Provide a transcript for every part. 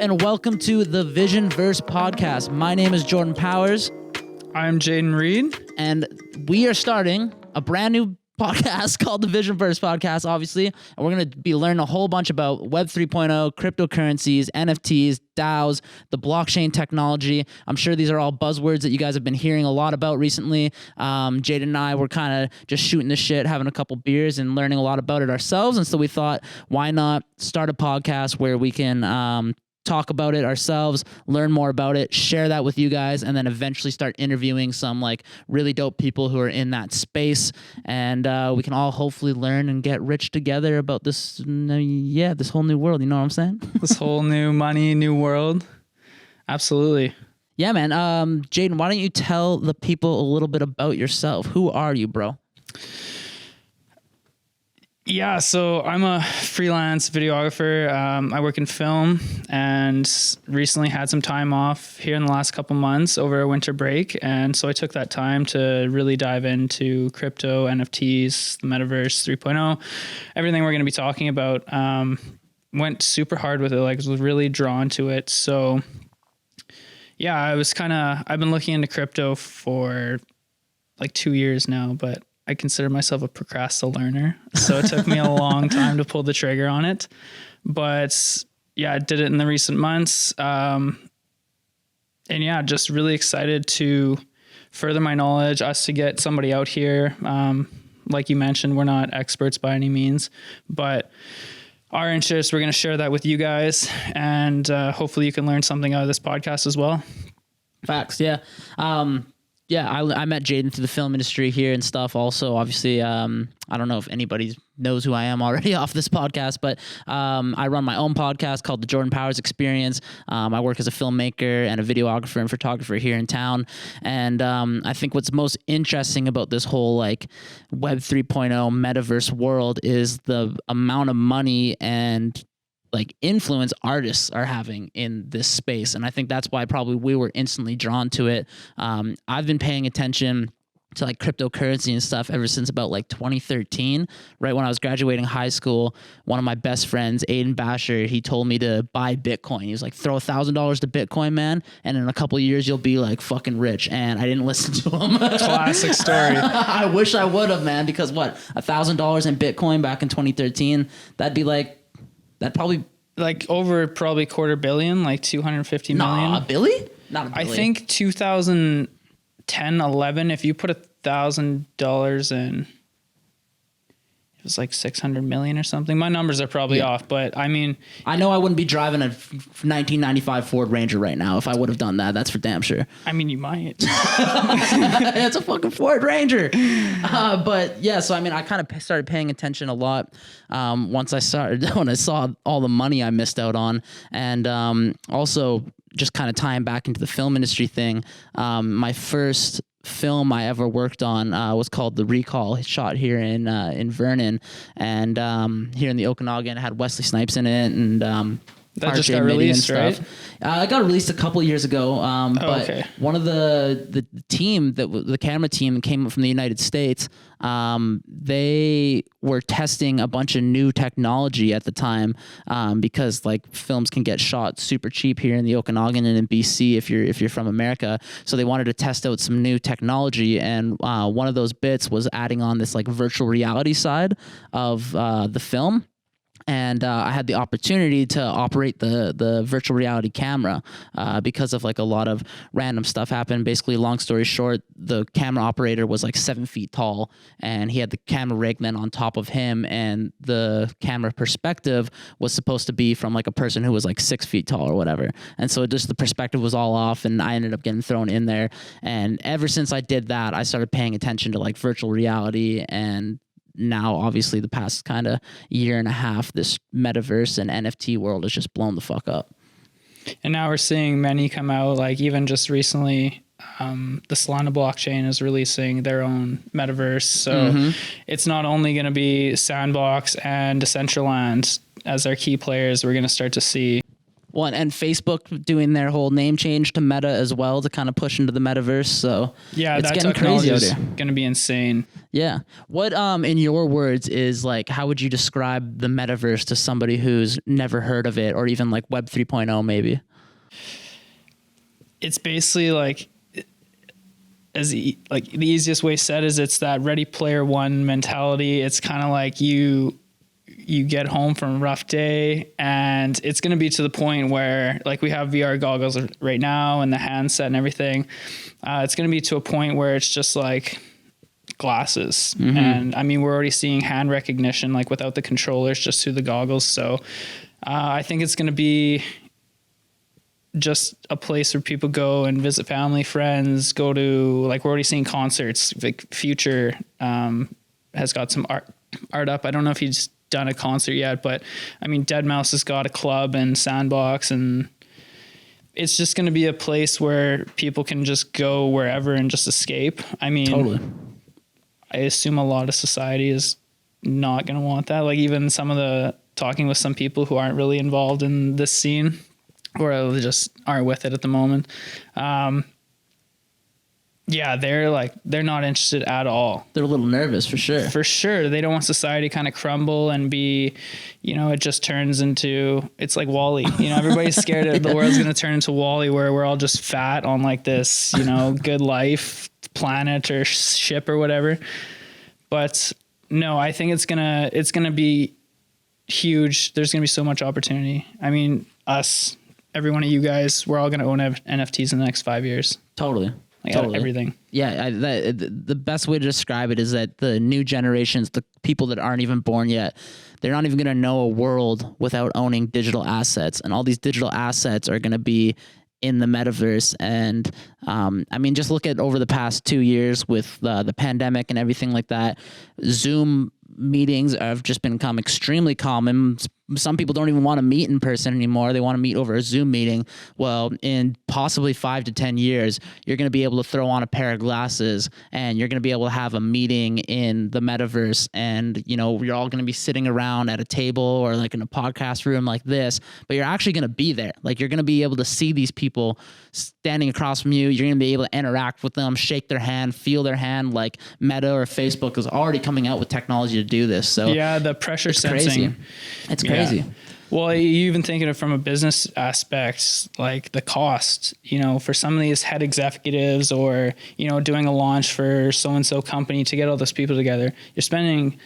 and welcome to the VisionVerse Podcast. My name is Jordan Powers. I'm Jaden Reed. And we are starting a brand new podcast called the VisionVerse Podcast, obviously. And we're going to be learning a whole bunch about Web 3.0, cryptocurrencies, NFTs, DAOs, the blockchain technology. I'm sure these are all buzzwords that you guys have been hearing a lot about recently. Jaden and I were kind of just shooting the shit, having a couple beers and learning a lot about it ourselves. And so we thought, why not start a podcast where we can talk about it ourselves, learn more about it, share that with you guys, and then eventually start interviewing some like really dope people who are in that space. And we can all hopefully learn and get rich together about this, this whole new world. You know what I'm saying? This whole new money, new world. Absolutely. Yeah, man. Jaden, why don't you tell the people a little bit about yourself? Who are you, bro? Yeah, so I'm a freelance videographer. I work in film and recently had some time off here in the last couple months over a winter break. And so I took that time to really dive into crypto, NFTs, the Metaverse 3.0, everything we're going to be talking about. Went super hard with it, like was really drawn to it. So yeah, I've been looking into crypto for like 2 years now, but I consider myself a procrastinator, so it took me a long time to pull the trigger on it. But yeah, I did it in the recent months. And yeah, just really excited to further my knowledge, us to get somebody out here. Like you mentioned, we're not experts by any means, but our interest, we're going to share that with you guys. And hopefully you can learn something out of this podcast as well. Facts, yeah. I met Jaden through the film industry here and stuff. Also, obviously, I don't know if anybody knows who I am already off this podcast, but I run my own podcast called the Jordan Powers Experience. I work as a filmmaker and a videographer and photographer here in town. And I think what's most interesting about this whole like Web 3.0 metaverse world is the amount of money and like influence artists are having in this space. And I think that's why probably we were instantly drawn to it. I've been paying attention to like cryptocurrency and stuff ever since about like 2013, right when I was graduating high school. One of my best friends, Aiden Basher, he told me to buy Bitcoin. He was like, throw $1,000 to Bitcoin, man, and in a couple of years you'll be like fucking rich. And I didn't listen to him. Classic story. I wish I would have, man, because what, $1,000 in Bitcoin back in 2013, that'd probably like over probably $250 million, like 250 million. Nah, Billy? Not a Billy. I think 2010, 11, if you put $1,000 in, it was like 600 million or something. My numbers are probably off, but I mean, I know I wouldn't be driving a 1995 Ford Ranger right now if I would have done that. That's for damn sure. I mean, you might. It's a fucking Ford Ranger. But yeah, so I mean, I kind of started paying attention a lot when I saw all the money I missed out on, and also just kind of tying back into the film industry thing. My first film I ever worked on was called The Recall. It's shot here in Vernon, and here in the Okanagan. It had Wesley Snipes in it, and that just got released, right? It got released a couple years ago. But okay. One of the team the camera team came from the United States. They were testing a bunch of new technology at the time because like films can get shot super cheap here in the Okanagan and in BC if you're from America. So they wanted to test out some new technology, and one of those bits was adding on this like virtual reality side of the film. And I had the opportunity to operate the virtual reality camera because of like a lot of random stuff happened. Basically, long story short, the camera operator was like 7 feet tall, and he had the camera rig then on top of him, and the camera perspective was supposed to be from like a person who was like 6 feet tall or whatever. And so just the perspective was all off, and I ended up getting thrown in there. And ever since I did that, I started paying attention to like virtual reality, and now obviously the past kind of year and a half, this metaverse and NFT world has just blown the fuck up. And now we're seeing many come out, like even just recently, the Solana blockchain is releasing their own metaverse. So it's not only going to be Sandbox and Decentraland as our key players. We're going to start to see Well, and Facebook doing their whole name change to Meta as well to kind of push into the metaverse. So yeah, it's that getting technology crazy out is there. going to be insane. Yeah. What, in your words, is like, how would you describe the metaverse to somebody who's never heard of it, or even like Web 3.0 maybe? It's basically like, like the easiest way said is it's that Ready Player One mentality. It's kind of like you get home from a rough day, and it's going to be to the point where, like, we have VR goggles right now and the handset and everything. It's going to be to a point where it's just like glasses. Mm-hmm. And I mean, we're already seeing hand recognition, like without the controllers, just through the goggles. So I think it's going to be just a place where people go and visit family, friends, go to, like, we're already seeing concerts. Like Future has got some art up. I don't know if he's done a concert yet, but I mean, Deadmau5 has got a club and sandbox, and it's just going to be a place where people can just go wherever and just escape. I mean, totally. I assume a lot of society is not going to want that. Like, even some of the talking with some people who aren't really involved in this scene, or they just aren't with it at the moment. Yeah, they're not interested at all. They're a little nervous for sure. For sure. They don't want society to kind of crumble and be, it just turns into, it's like WALL-E. Everybody's scared that the world's going to turn into WALL-E, where we're all just fat on like this, good life planet or ship or whatever. But no, I think it's going to be huge. There's going to be so much opportunity. I mean, every one of you guys, we're all going to own NFTs in the next 5 years. Totally. Like totally. Everything. Yeah. The best way to describe it is that the new generations, the people that aren't even born yet, they're not even going to know a world without owning digital assets. And all these digital assets are going to be in the metaverse. And I mean, just look at over the past 2 years with the pandemic and everything like that. Zoom meetings have just become extremely common. Some people don't even want to meet in person anymore. They want to meet over a Zoom meeting. Well, in possibly 5 to 10 years, you're going to be able to throw on a pair of glasses and you're going to be able to have a meeting in the metaverse. And, you're all going to be sitting around at a table or like in a podcast room like this, but you're actually going to be there. Like, you're going to be able to see these people standing across from you. You're going to be able to interact with them, shake their hand, feel their hand. Like Meta or Facebook is already coming out with technology to do this. So yeah, the pressure sensing. It's crazy. Yeah. Well, you even thinking of from a business aspect, like the cost, for some of these head executives or, doing a launch for so-and-so company to get all those people together, you're spending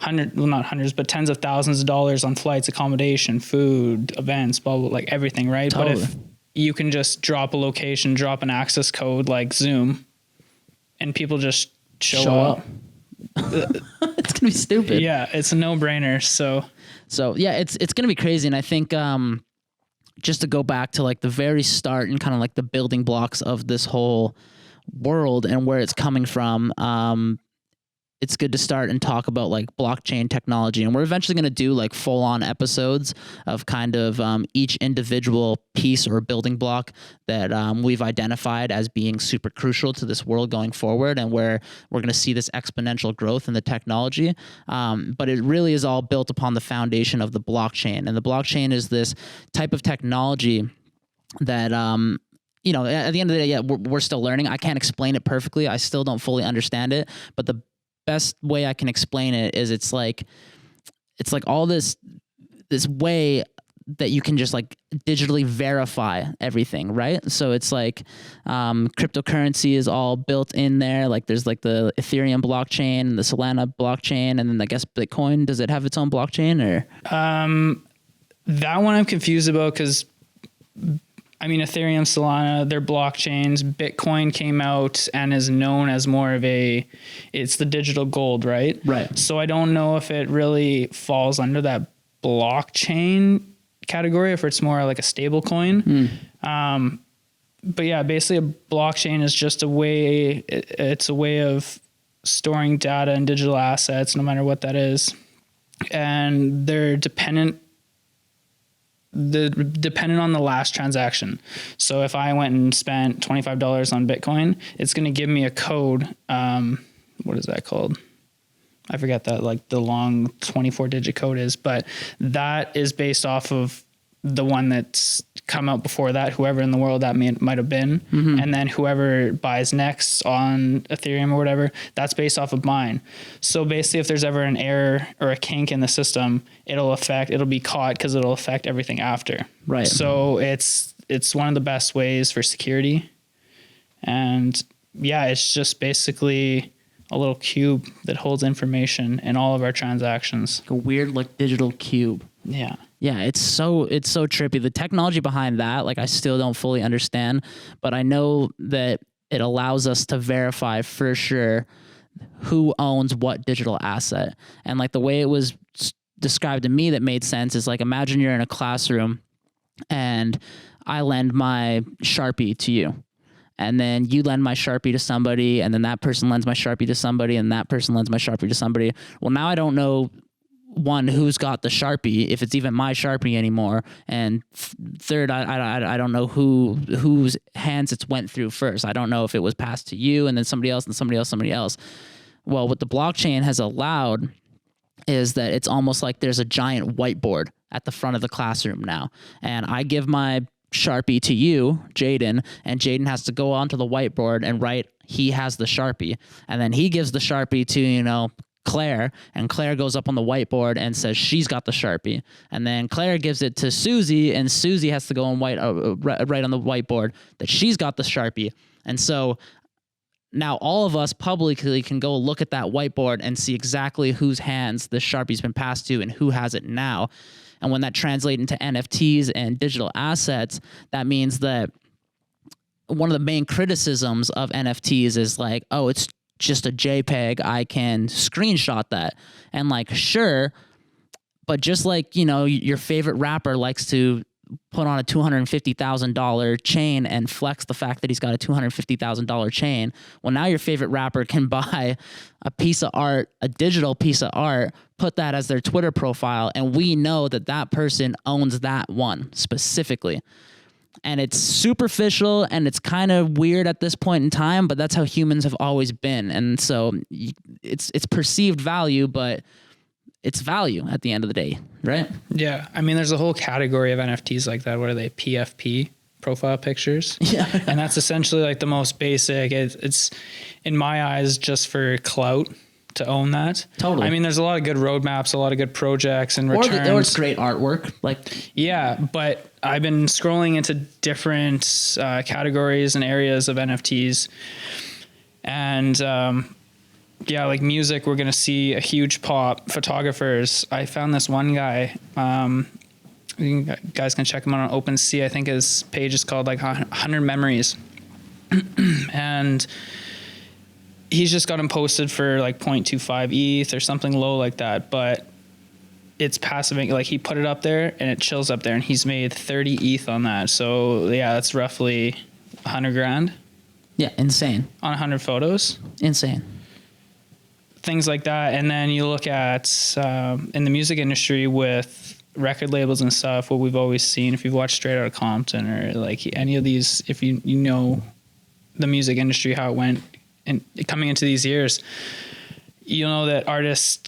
not hundreds, but tens of thousands of dollars on flights, accommodation, food, events, blah, blah, like everything, right? Totally. But if you can just drop a location, drop an access code like Zoom, and people just show up. It's going to be stupid. Yeah, it's a no-brainer, So yeah, it's going to be crazy. And I think just to go back to like the very start and kind of like the building blocks of this whole world and where it's coming from, it's good to start and talk about like blockchain technology. And we're eventually going to do like full on episodes of kind of each individual piece or building block that we've identified as being super crucial to this world going forward, and where we're going to see this exponential growth in the technology. But it really is all built upon the foundation of the blockchain. And the blockchain is this type of technology that, at the end of the day, yeah, we're still learning. I can't explain it perfectly. I still don't fully understand it, but the best way I can explain it is it's like all this way that you can just like digitally verify everything, right? So it's like cryptocurrency is all built in there. Like there's like the Ethereum blockchain, the Solana blockchain, and then I guess Bitcoin. Does it have its own blockchain or? That one I'm confused about because I mean, Ethereum, Solana, they're blockchains. Bitcoin came out and is known as more of it's the digital gold, right? Right. So I don't know if it really falls under that blockchain category, if it's more like a stable coin. But yeah, basically a blockchain is just it's a way of storing data and digital assets, no matter what that is. And they're dependent on the last transaction. So if I went and spent $25 on Bitcoin, it's going to give me a code. What is that called? I forget that, like the long 24-digit code is, but that is based off of the one that's come out before that, whoever in the world that might have been. And then whoever buys next on Ethereum or whatever, that's based off of mine. So basically, if there's ever an error or a kink in the system, it'll be caught because it'll affect everything after. Right. So it's one of the best ways for security. And yeah, it's just basically a little cube that holds information in all of our transactions. Like a weird, like, digital cube. Yeah. Yeah, it's so trippy. The technology behind that, like, I still don't fully understand, but I know that it allows us to verify for sure who owns what digital asset. And like the way it was described to me that made sense is like, imagine you're in a classroom and I lend my Sharpie to you. And then you lend my Sharpie to somebody, and then that person lends my Sharpie to somebody, and that person lends my Sharpie to somebody. Well, now I don't know, one, who's got the Sharpie, if it's even my Sharpie anymore, and third, I don't know whose hands it's went through first. I don't know if it was passed to you and then somebody else and somebody else, somebody else. Well, what the blockchain has allowed is that it's almost like there's a giant whiteboard at the front of the classroom now, and I give my Sharpie to you, Jaden, and Jaden has to go onto the whiteboard and write he has the Sharpie, and then he gives the Sharpie to, Claire, and Claire goes up on the whiteboard and says she's got the Sharpie, and then Claire gives it to Susie, and Susie has to go and write on the whiteboard that she's got the Sharpie. And so now all of us publicly can go look at that whiteboard and see exactly whose hands the Sharpie's been passed to and who has it now. And when that translates into NFTs and digital assets, that means that one of the main criticisms of NFTs is like, oh, it's just a JPEG. I can screenshot that. And like, sure, but just like, your favorite rapper likes to put on a $250,000 chain and flex the fact that he's got a $250,000 chain. Well, now your favorite rapper can buy a piece of art, a digital piece of art, put that as their Twitter profile, and we know that that person owns that one specifically. And it's superficial and it's kind of weird at this point in time, but that's how humans have always been. And so it's perceived value, but it's value at the end of the day, right? Yeah. I mean, there's a whole category of NFTs like that. What are they? PFP, profile pictures. Yeah. And that's essentially like the most basic. It's in my eyes just for clout to own that. Totally. I mean, there's a lot of good roadmaps, a lot of good projects and returns. Or it's great artwork. Yeah, but I've been scrolling into different categories and areas of NFTs, and yeah, like music, we're going to see a huge pop. Photographers, I found this one guy, you guys can check him out on OpenSea. I think his page is called like 100 Memories. And he's just got him posted for like 0.25 ETH or something low like that. But it's passive. Like he put it up there and it chills up there, and he's made 30 ETH on that. So yeah, that's roughly 100 grand. Yeah, insane. On 100 photos. Insane. Things like that. And then you look at in the music industry with record labels and stuff, what we've always seen, if you've watched Straight Outta Compton or like any of these, if you know the music industry, how it went and coming into these years, you know that artists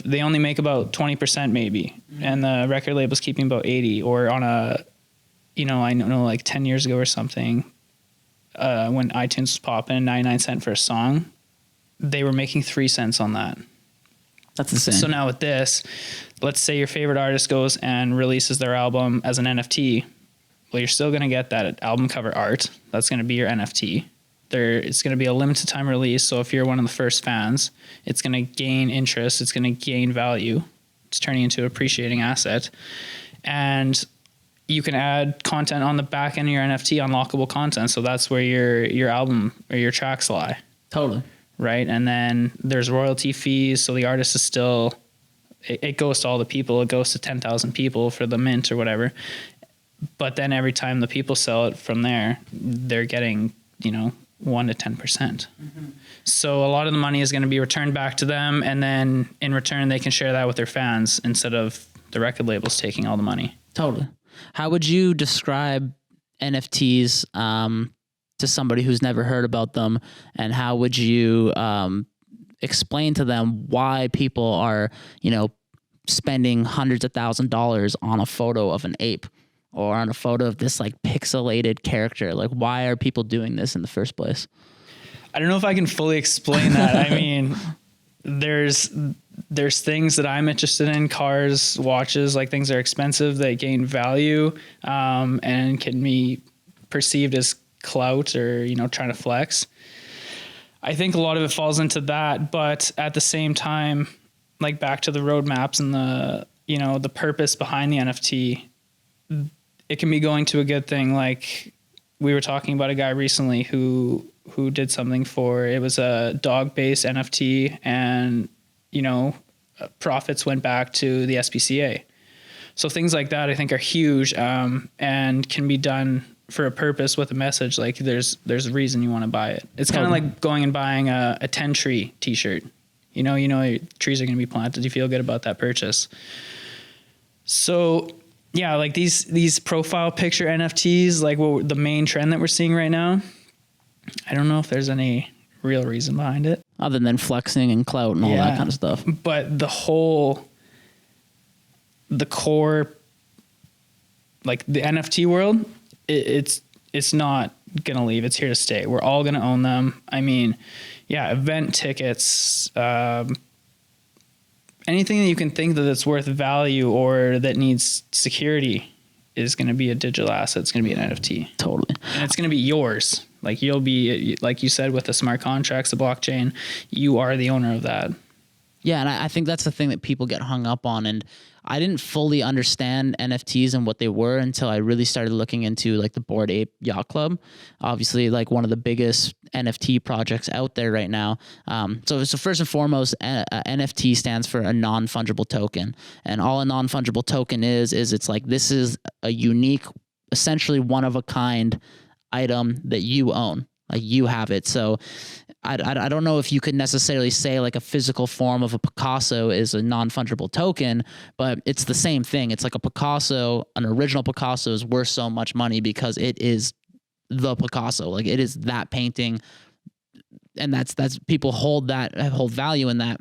they only make about 20% maybe, and the record label's keeping about 80, or on a, I know like 10 years ago or something, when iTunes was popping 99 cents for a song, they were making 3 cents on that. That's insane. So now with this, let's say your favorite artist goes and releases their album as an NFT. Well, you're still going to get that album cover art. That's going to be your NFT. It's going to be a limited time release. So if you're one of the first fans, it's going to gain interest. It's going to gain value. It's turning into an appreciating asset. And you can add content on the back end of your NFT, unlockable content. So that's where your album or your tracks lie. Totally. Right. And then there's royalty fees. So the artist is still, it goes to all the people. It goes to 10,000 people for the mint or whatever. But then every time the people sell it from there, they're getting, 1 to 10%. Mm-hmm. So a lot of the money is going to be returned back to them. And then in return, they can share that with their fans instead of the record labels taking all the money. Totally. How would you describe NFTs to somebody who's never heard about them, and how would you explain to them why people are, spending hundreds of $1,000s on a photo of an ape or on a photo of this like pixelated character? Like, why are people doing this in the first place? I don't know if I can fully explain that. I mean, there's things that I'm interested in, cars, watches, like things that are expensive that gain value, and can be perceived as clout or, you know, trying to flex. I think a lot of it falls into that, but at the same time, like back to the roadmaps and the, you know, the purpose behind the NFT, it can be going to a good thing. Like we were talking about a guy recently who did something for, it was a dog-based NFT, and, you know, profits went back to the SPCA. So things like that I think are huge, and can be done for a purpose with a message. Like there's a reason you want to buy it. It's kind of like going and buying a 10 tree t-shirt. You know, trees are going to be planted. You feel good about that purchase. So yeah, like these profile picture NFTs, like the main trend that we're seeing right now, I don't know if there's any real reason behind it. Other than flexing and clout and all that kind of stuff. But the core, like the NFT world, it's not going to leave. It's here to stay. We're all going to own them. I mean, yeah, event tickets, anything that you can think that it's worth value or that needs security is going to be a digital asset. It's going to be an NFT. Totally. And it's going to be yours. Like you'll be, like you said, with the smart contracts, the blockchain, you are the owner of that. Yeah, and I think that's the thing that people get hung up on. And I didn't fully understand NFTs and what they were until I really started looking into like the Bored Ape Yacht Club. Obviously, like one of the biggest NFT projects out there right now. So first and foremost, NFT stands for a non-fungible token. And all a non-fungible token is it's like, this is a unique, essentially one of a kind item that you own. Like you have it. So I don't know if you could necessarily say like a physical form of a Picasso is a non-fungible token, but it's the same thing. It's like a Picasso, an original Picasso is worth so much money because it is the Picasso. Like it is that painting. And that's people hold value in that.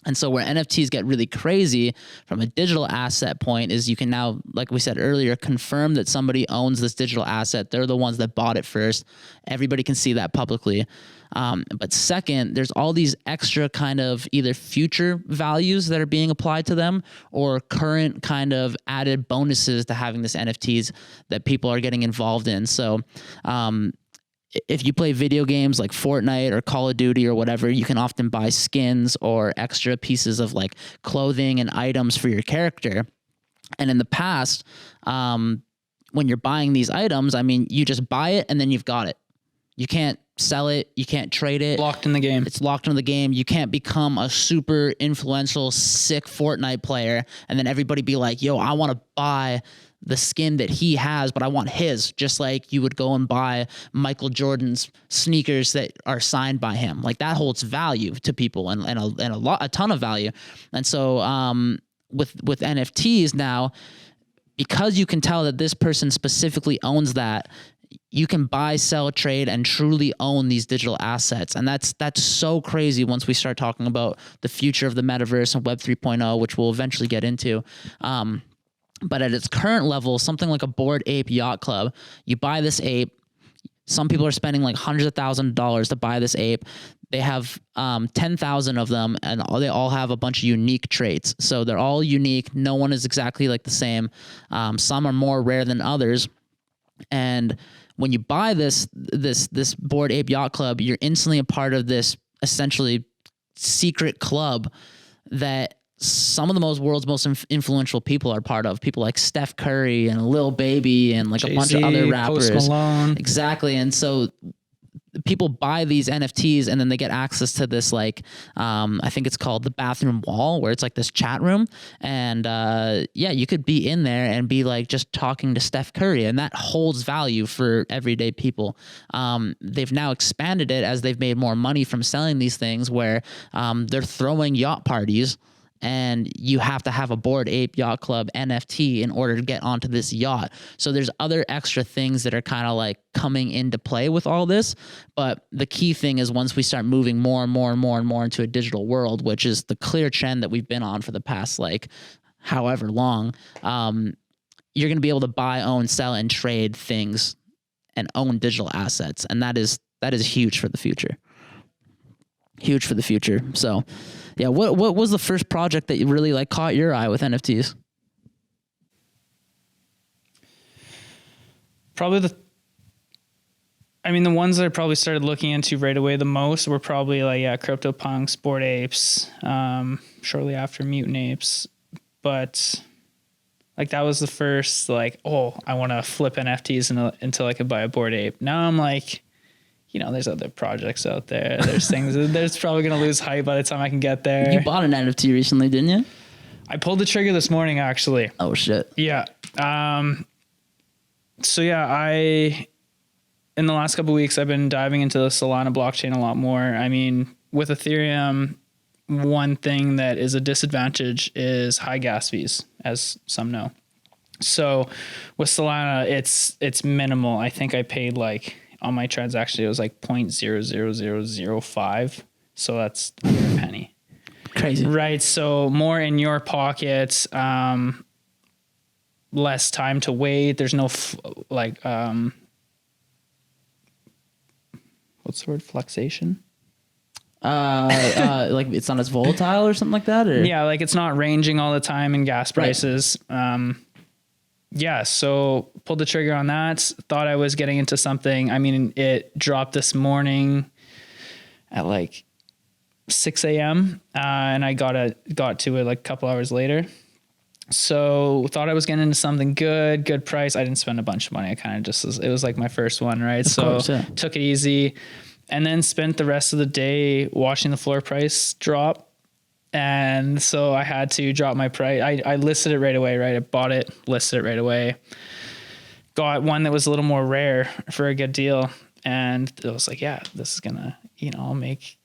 And so where NFTs get really crazy from a digital asset point is you can now, like we said earlier, confirm that somebody owns this digital asset. They're the ones that bought it first. Everybody can see that publicly. But second, there's all these extra kind of either future values that are being applied to them or current kind of added bonuses to having this NFTs that people are getting involved in. So, if you play video games like Fortnite or Call of Duty or whatever, you can often buy skins or extra pieces of like clothing and items for your character. And in the past, when you're buying these items, I mean, you just buy it and then you've got it. You can't sell it. You can't trade it. Locked in the game. It's locked in the game. You can't become a super influential, sick Fortnite player and then everybody be like, yo, I want to buy the skin that he has, but I want his, just like you would go and buy Michael Jordan's sneakers that are signed by him. Like that holds value to people and a ton of value. And so with NFTs now, because you can tell that this person specifically owns that, you can buy, sell, trade, and truly own these digital assets. And that's so crazy once we start talking about the future of the metaverse and Web 3.0, which we'll eventually get into. But at its current level, something like a Bored Ape Yacht Club, you buy this ape. Some people are spending like hundreds of thousands of dollars to buy this ape. They have 10,000 of them, and they all have a bunch of unique traits. So they're all unique. No one is exactly like the same. Some are more rare than others. And when you buy this Bored Ape Yacht Club, you're instantly a part of this essentially secret club that some of the world's most influential people are part of. People like Steph Curry and Lil Baby and like Jay-Z, a bunch of other rappers. Post Malone. Exactly. And so people buy these NFTs and then they get access to this, like, I think it's called the bathroom wall, where it's like this chat room. And you could be in there and be like just talking to Steph Curry, and that holds value for everyday people. They've now expanded it as they've made more money from selling these things, where they're throwing yacht parties. And you have to have a Bored Ape Yacht Club NFT in order to get onto this yacht. So there's other extra things that are kind of like coming into play with all this. But the key thing is once we start moving more and more and more and more into a digital world, which is the clear trend that we've been on for the past like however long, you're going to be able to buy, own, sell, and trade things and own digital assets. And that is huge for the future. Huge for the future. So yeah, what was the first project that you really like caught your eye with NFTs? Probably the ones that I probably started looking into right away the most were probably like, CryptoPunks, Bored Apes, shortly after Mutant Apes. But like that was the first like, oh, I want to flip NFTs until I could buy a Bored Ape. Now I'm like, there's other projects out there. There's things there's probably going to lose hype by the time I can get there. You bought an NFT recently, didn't you? I pulled the trigger this morning, actually. Oh shit. Yeah. So yeah, in the last couple of weeks, I've been diving into the Solana blockchain a lot more. I mean, with Ethereum, one thing that is a disadvantage is high gas fees, as some know. So with Solana, it's minimal. I think I paid like on my transaction, it was like 0.00005. So that's under a penny. Crazy. Right. So more in your pocket, less time to wait. There's no what's the word? Fluxation? Like it's not as volatile or something like that? Or? Yeah, like it's not ranging all the time in gas prices. Right. Yeah, so pulled the trigger on that. Thought I was getting into something. I mean, it dropped this morning at like 6 a.m. And I got to it like a couple hours later. So thought I was getting into something good price. I didn't spend a bunch of money. I kind of it was like my first one, right? Of course, yeah. Took it easy and then spent the rest of the day watching the floor price drop. And so I had to drop my price. I listed it right away, right? I bought it, listed it right away. Got one that was a little more rare for a good deal. And it was like, yeah, this is gonna, I'll make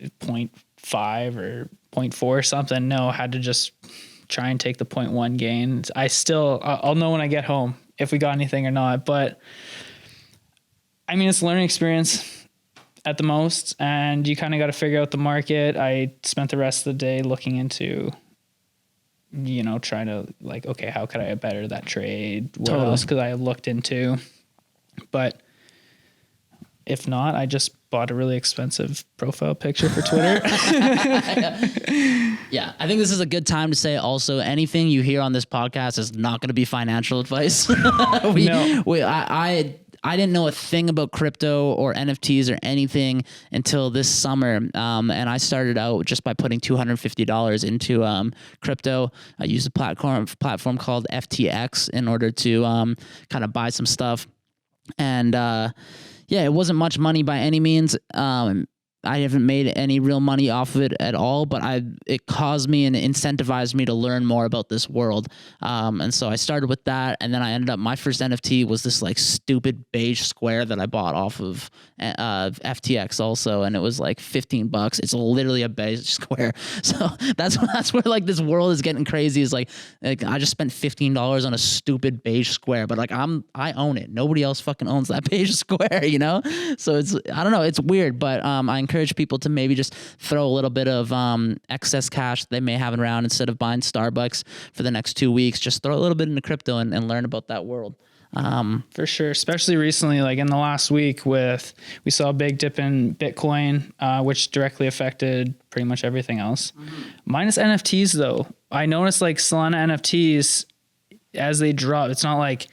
0.5 or 0.4 or something. No, I had to just try and take the 0.1 gain. I'll know when I get home if we got anything or not. But I mean, it's a learning experience at the most, and you kind of got to figure out the market. I spent the rest of the day looking into, trying to like, okay, how could I better that trade? What else could I have looked into? But if not, I just bought a really expensive profile picture for Twitter. Yeah, I think this is a good time to say also anything you hear on this podcast is not going to be financial advice. I didn't know a thing about crypto or NFTs or anything until this summer. And I started out just by putting $250 into crypto. I used a platform called FTX in order to kind of buy some stuff. And it wasn't much money by any means. I haven't made any real money off of it at all, but it caused me and incentivized me to learn more about this world. And so I started with that, and then I ended up, my first NFT was this like stupid beige square that I bought off of FTX also, and it was like $15. It's literally a beige square. So that's where like this world is getting crazy. Is like I just spent $15 on a stupid beige square, but like I own it. Nobody else fucking owns that beige square, So I don't know. It's weird, but I encourage people to maybe just throw a little bit of excess cash they may have around instead of buying Starbucks for the next 2 weeks. Just throw a little bit into crypto and learn about that world. For sure. Especially recently, like in the last week we saw a big dip in Bitcoin, which directly affected pretty much everything else. Mm-hmm. Minus NFTs though. I noticed like Solana NFTs as they drop, it's not like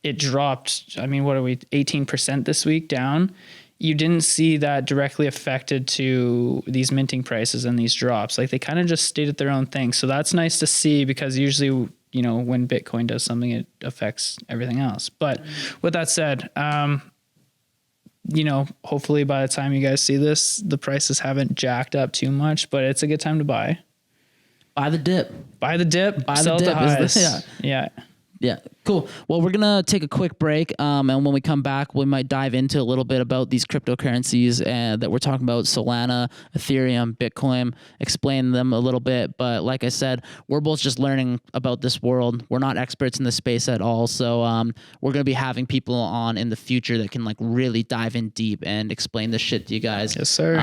it dropped. I mean, what are we 18% this week down? You didn't see that directly affected to these minting prices and these drops. Like they kind of just stayed at their own thing. So that's nice to see because usually, when Bitcoin does something, it affects everything else. But with that said, hopefully by the time you guys see this, the prices haven't jacked up too much, but it's a good time to buy. Buy the dip. Buy the dip. Buy sell the dip. The highs. Yeah. Yeah, cool. Well, we're going to take a quick break. And when we come back, we might dive into a little bit about these cryptocurrencies that we're talking about, Solana, Ethereum, Bitcoin, explain them a little bit. But like I said, we're both just learning about this world. We're not experts in this space at all. So we're going to be having people on in the future that can like really dive in deep and explain this shit to you guys. Yes, sir.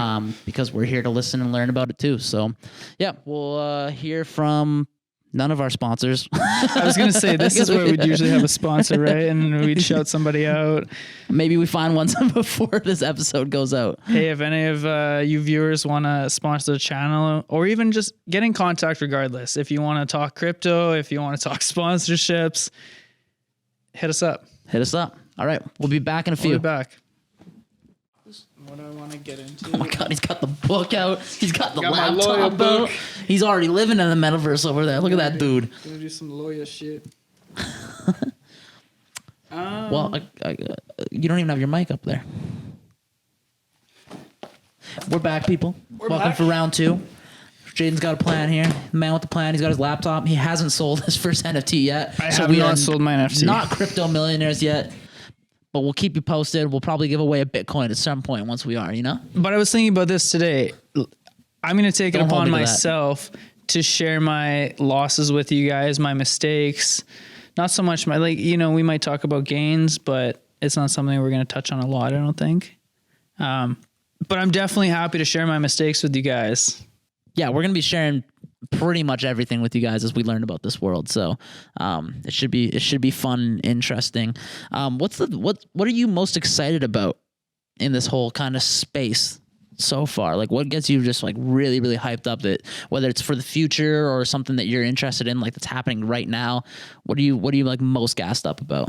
Because we're here to listen and learn about it too. So yeah, we'll hear from None of our sponsors. I was going to say, this is where we'd usually have a sponsor, right? And we'd shout somebody out. Maybe we find one before this episode goes out. Hey, if any of you viewers want to sponsor the channel, or even just get in contact regardless. If you want to talk crypto, if you want to talk sponsorships, hit us up. Hit us up. All right. We'll be back in a few. We'll be back. What do I want to get into? Oh my God, he's got the book out. He's got the Got my lawyer laptop out. book. He's already living in the metaverse over there. Look at that dude. Gonna do some lawyer shit. Well, you don't even have your mic up there. We're back, people. Welcome back. for round 2. Jaden's got a plan here. The man with the plan. He's got his laptop. He hasn't sold his first NFT yet. I have not sold my NFT. Not crypto millionaires yet. But we'll keep you posted. We'll probably give away a Bitcoin at some point once we are, you know? But I was thinking about this today. I'm going to take it Don't hold upon me to that. myself to share my losses with you guys, my mistakes. Not so much my, we might talk about gains, but it's not something we're going to touch on a lot, I don't think. But I'm definitely happy to share my mistakes with you guys. Yeah, we're going to be sharing pretty much everything with you guys as we learn about this world. So it should be fun and interesting. What are you most excited about in this whole kind of space so far? Like, what gets you just like really, really hyped up, that whether it's for the future or something that you're interested in, like that's happening right now? What are you like most gassed up about?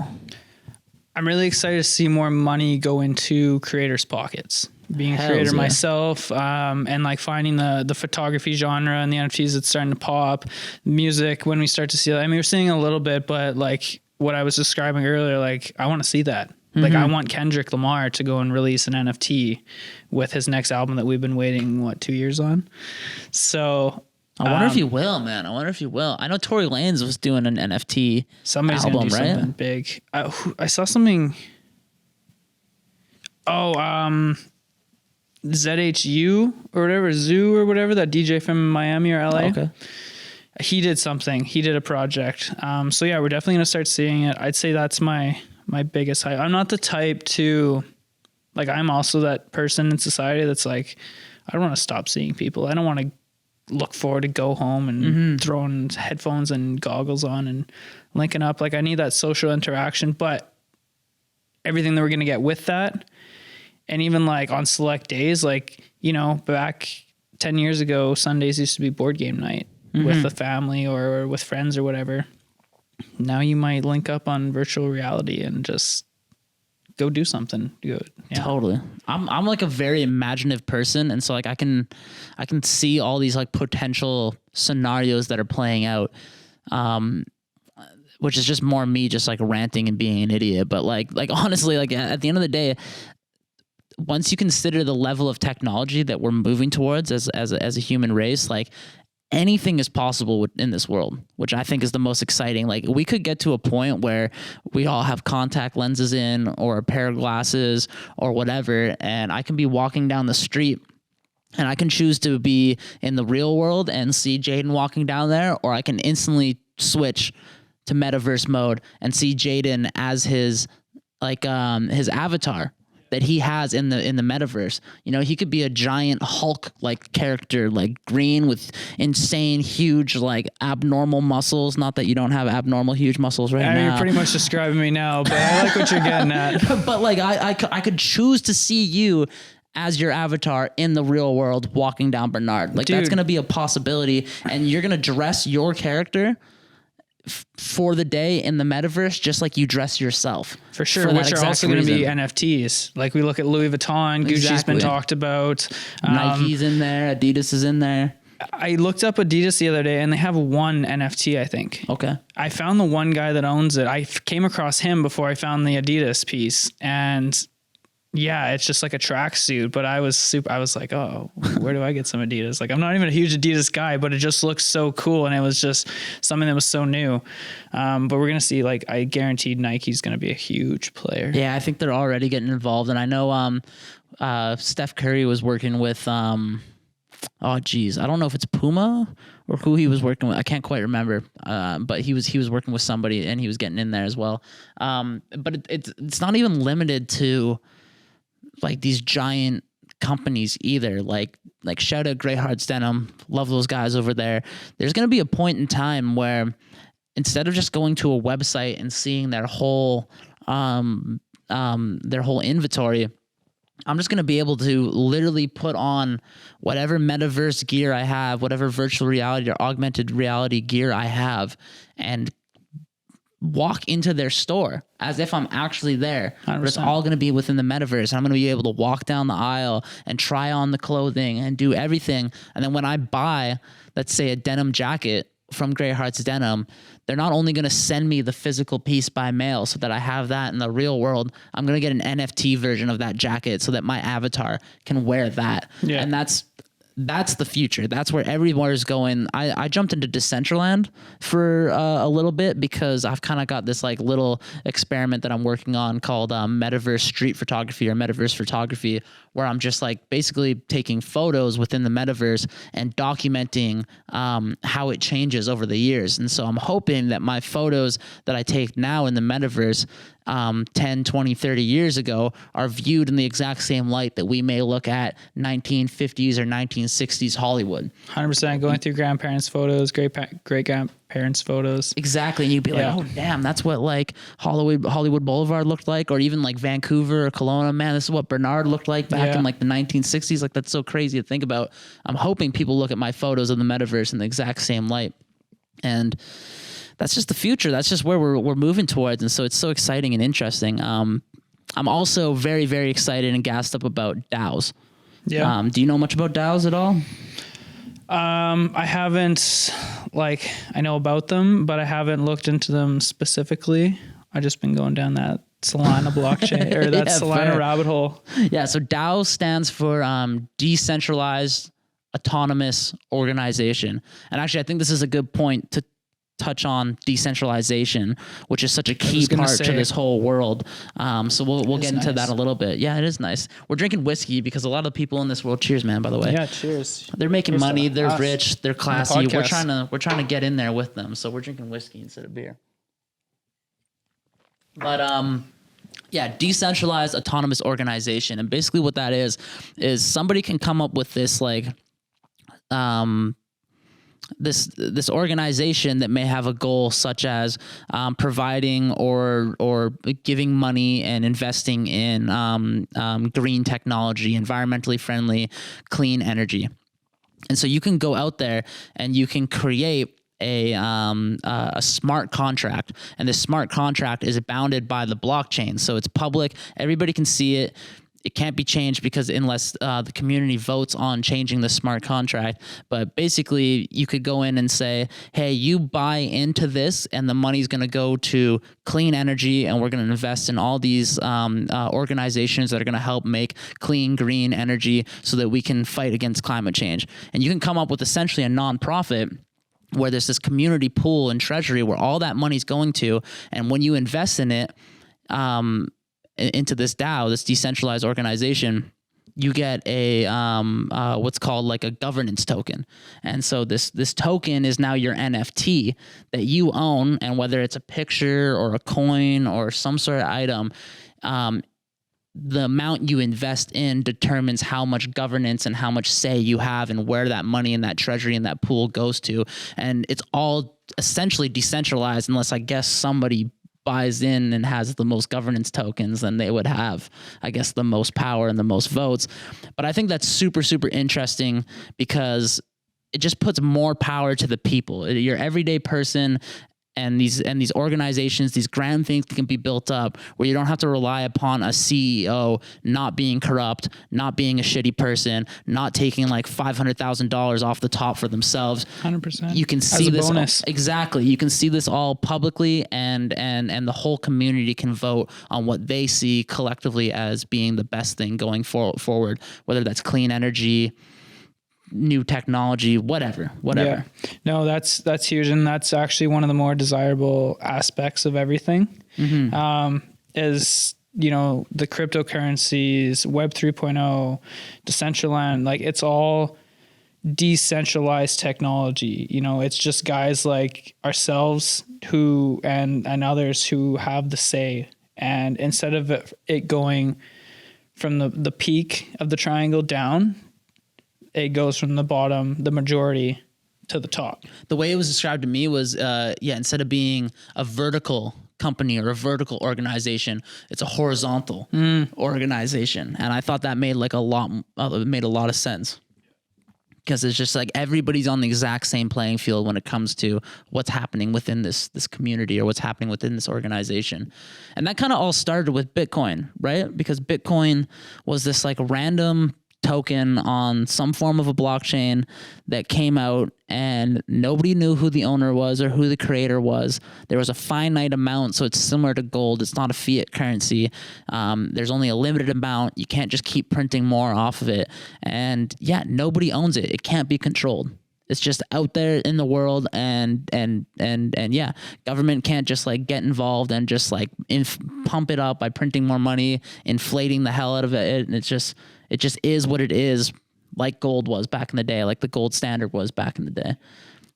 I'm really excited to see more money go into creators' pockets. Being a creator myself, and like finding the photography genre and the NFTs that's starting to pop. Music, when we start to see that, I mean, we're seeing a little bit, but like what I was describing earlier, like I want to see that. Mm-hmm. Like I want Kendrick Lamar to go and release an NFT with his next album that we've been waiting, 2 years on? So I wonder if he will, man. I wonder if he will. I know Tory Lanez was doing an NFT somebody's album, gonna do right? something big. I saw something. ZHU or whatever, Zoo or whatever, that DJ from Miami or LA. Okay. He did something. He did a project. So yeah, we're definitely going to start seeing it. I'd say that's my biggest hype. I'm not the type to, like, I'm also that person in society that's like, I don't want to stop seeing people. I don't want to look forward to go home and throwing headphones and goggles on and linking up. Like, I need that social interaction, but everything that we're going to get with that. And even like on select days, like, back 10 years ago, Sundays used to be board game night with the family or with friends or whatever. Now you might link up on virtual reality and just go do something good. Yeah. Totally. I'm like a very imaginative person. And so like I can see all these like potential scenarios that are playing out. Which is just more me just like ranting and being an idiot. But like honestly, like at the end of the day, once you consider the level of technology that we're moving towards as a human race, like anything is possible in this world, which I think is the most exciting. Like we could get to a point where we all have contact lenses in or a pair of glasses or whatever. And I can be walking down the street and I can choose to be in the real world and see Jaden walking down there, or I can instantly switch to Metaverse mode and see Jaden as his avatar that he has in the Metaverse. He could be a giant Hulk like character, like green with insane huge like abnormal muscles. Not that you don't have abnormal huge muscles right now. You're pretty much describing me now, but I like what you're getting at. But like I could choose to see you as your avatar in the real world walking down Bernard. Like, that's going to be a possibility, and you're going to dress your character for the day in the metaverse, just like you dress yourself. For sure, which are also going to be NFTs. Like, we look at Louis Vuitton, Gucci's been talked about. Nike's in there, Adidas is in there. I looked up Adidas the other day, and they have one NFT, I think. Okay. I found the one guy that owns it. I came across him before I found the Adidas piece, and yeah, it's just like a tracksuit, but I was like, oh, where do I get some Adidas? Like, I'm not even a huge Adidas guy, but it just looks so cool. And it was just something that was so new. But we're going to see, like, I guaranteed Nike's going to be a huge player. Yeah. I think they're already getting involved. And I know, Steph Curry was working with, I don't know if it's Puma or who he was working with. I can't quite remember. But he was working with somebody and he was getting in there as well. But it's not even limited to like these giant companies either. Like shout out Great Hearts Denim. Love those guys over there. There's going to be a point in time where instead of just going to a website and seeing their whole inventory, I'm just going to be able to literally put on whatever metaverse gear I have, whatever virtual reality or augmented reality gear I have, and walk into their store as if I'm actually there. 100%. But it's all going to be within the metaverse. I'm going to be able to walk down the aisle and try on the clothing and do everything. And then when I buy, let's say, a denim jacket from Grey Hearts Denim, they're not only going to send me the physical piece by mail so that I have that in the real world, I'm going to get an NFT version of that jacket so that my avatar can wear that. Yeah. And that's the future. That's where everywhere is going. I jumped into Decentraland for a little bit because I've kind of got this like little experiment that I'm working on called Metaverse Street Photography or Metaverse Photography, where I'm just like basically taking photos within the metaverse and documenting how it changes over the years. And so I'm hoping that my photos that I take now in the metaverse 10, 20, 30 years ago are viewed in the exact same light that we may look at 1950s or 1960s Hollywood. 100% going through grandparents' photos, great grandparents' photos. Exactly. And you'd be like, oh, damn, that's what like Hollywood Boulevard looked like, or even like Vancouver or Kelowna. Man, this is what Bernard looked like back in like the 1960s. Like, that's so crazy to think about. I'm hoping people look at my photos of the metaverse in the exact same light. And that's just the future. That's just where we're moving towards. And so it's so exciting and interesting. I'm also very, very excited and gassed up about DAOs. Yeah. Do you know much about DAOs at all? I haven't, I know about them, but I haven't looked into them specifically. I've just been going down that Solana blockchain or that Solana rabbit hole. Yeah. So DAO stands for Decentralized Autonomous Organization. And actually, I think this is a good point to touch on decentralization, which is such a key part to this whole world. So we'll get into that a little bit. Yeah, it is nice. We're drinking whiskey because a lot of the people in this world, cheers, man, by the way. Yeah, cheers. They're making money, they're rich, they're classy. We're trying to get in there with them. So we're drinking whiskey instead of beer. But yeah, decentralized autonomous organization. And basically what that is somebody can come up with this this organization that may have a goal such as providing or giving money and investing in green technology, environmentally friendly, clean energy. And so you can go out there and you can create a smart contract, and this smart contract is bounded by the blockchain. So it's public. Everybody can see it. It can't be changed because unless the community votes on changing the smart contract. But basically, you could go in and say, hey, you buy into this and the money's going to go to clean energy, and we're going to invest in all these organizations that are going to help make clean, green energy so that we can fight against climate change. And you can come up with essentially a nonprofit where there's this community pool and treasury where all that money's going to. And when you invest in it, into this DAO, this decentralized organization, you get a what's called like a governance token. And so this token is now your NFT that you own, and whether it's a picture or a coin or some sort of item, the amount you invest in determines how much governance and how much say you have and where that money and that treasury and that pool goes to. And it's all essentially decentralized unless I guess somebody buys in and has the most governance tokens, then they would have, I guess, the most power and the most votes. But I think that's super, super interesting because it just puts more power to the people. Your everyday person and these organizations, these grand things can be built up where you don't have to rely upon a CEO not being corrupt, not being a shitty person, not taking like $500,000 off the top for themselves. 100%. You can see this bonus. Exactly. You can see this all publicly, and the whole community can vote on what they see collectively as being the best thing going forward, whether that's clean energy, new technology, whatever. Yeah. No, that's huge. And that's actually one of the more desirable aspects of everything. Is, the cryptocurrencies, Web 3.0, Decentraland, like it's all decentralized technology. It's just guys like ourselves who, and others who have the say. And instead of it going from the peak of the triangle down, it goes from the bottom, the majority, to the top. The way it was described to me was, instead of being a vertical company or a vertical organization, it's a horizontal organization, and I thought that made like a lot of sense, because it's just like everybody's on the exact same playing field when it comes to what's happening within this community or what's happening within this organization. And that kind of all started with Bitcoin, right? Because Bitcoin was this like random token on some form of a blockchain that came out, and nobody knew who the owner was or who the creator was. There was a finite amount, so it's similar to gold. It's not a fiat currency. There's only a limited amount. You can't just keep printing more off of it. And yeah, nobody owns it. It can't be controlled. It's just out there in the world, and yeah, government can't just like get involved and just like pump it up by printing more money, inflating the hell out of it. And it just is what it is, like gold was back in the day, like the gold standard was back in the day.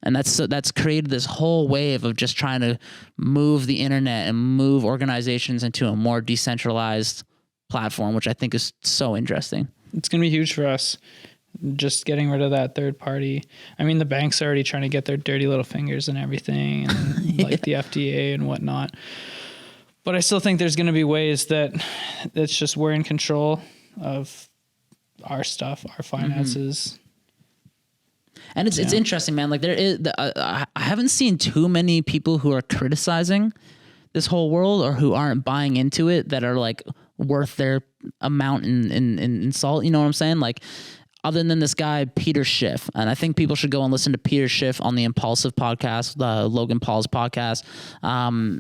And that's created this whole wave of just trying to move the internet and move organizations into a more decentralized platform, which I think is so interesting. It's going to be huge for us. Just getting rid of that third party. I mean, the banks are already trying to get their dirty little fingers and everything, and like the FDA and whatnot. But I still think there's going to be ways that it's just we're in control of our stuff, our finances. And it's interesting, man. Like there is, I haven't seen too many people who are criticizing this whole world or who aren't buying into it that are like worth their amount in salt. You know what I'm saying? Like, other than this guy, Peter Schiff. And I think people should go and listen to Peter Schiff on the Impulsive podcast, Logan Paul's podcast,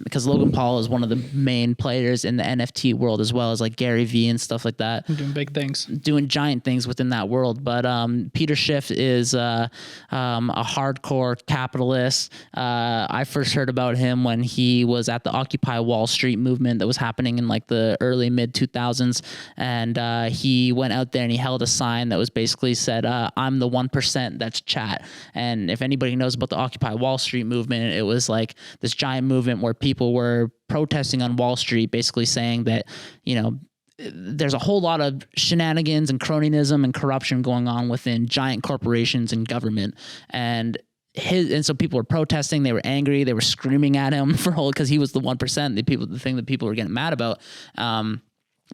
because Logan Paul is one of the main players in the NFT world, as well as like Gary Vee and stuff like that. Doing big things. Doing giant things within that world. But Peter Schiff is a hardcore capitalist. I first heard about him when he was at the Occupy Wall Street movement that was happening in like the early mid 2000s. And he went out there and he held a sign that was basically said, I'm the 1% that's chat. And if anybody knows about the Occupy Wall Street movement, it was like this giant movement where people were protesting on Wall Street, basically saying that, you know, there's a whole lot of shenanigans and cronyism and corruption going on within giant corporations and government. And so people were protesting, they were angry, they were screaming at him because he was the 1%, the thing that people were getting mad about.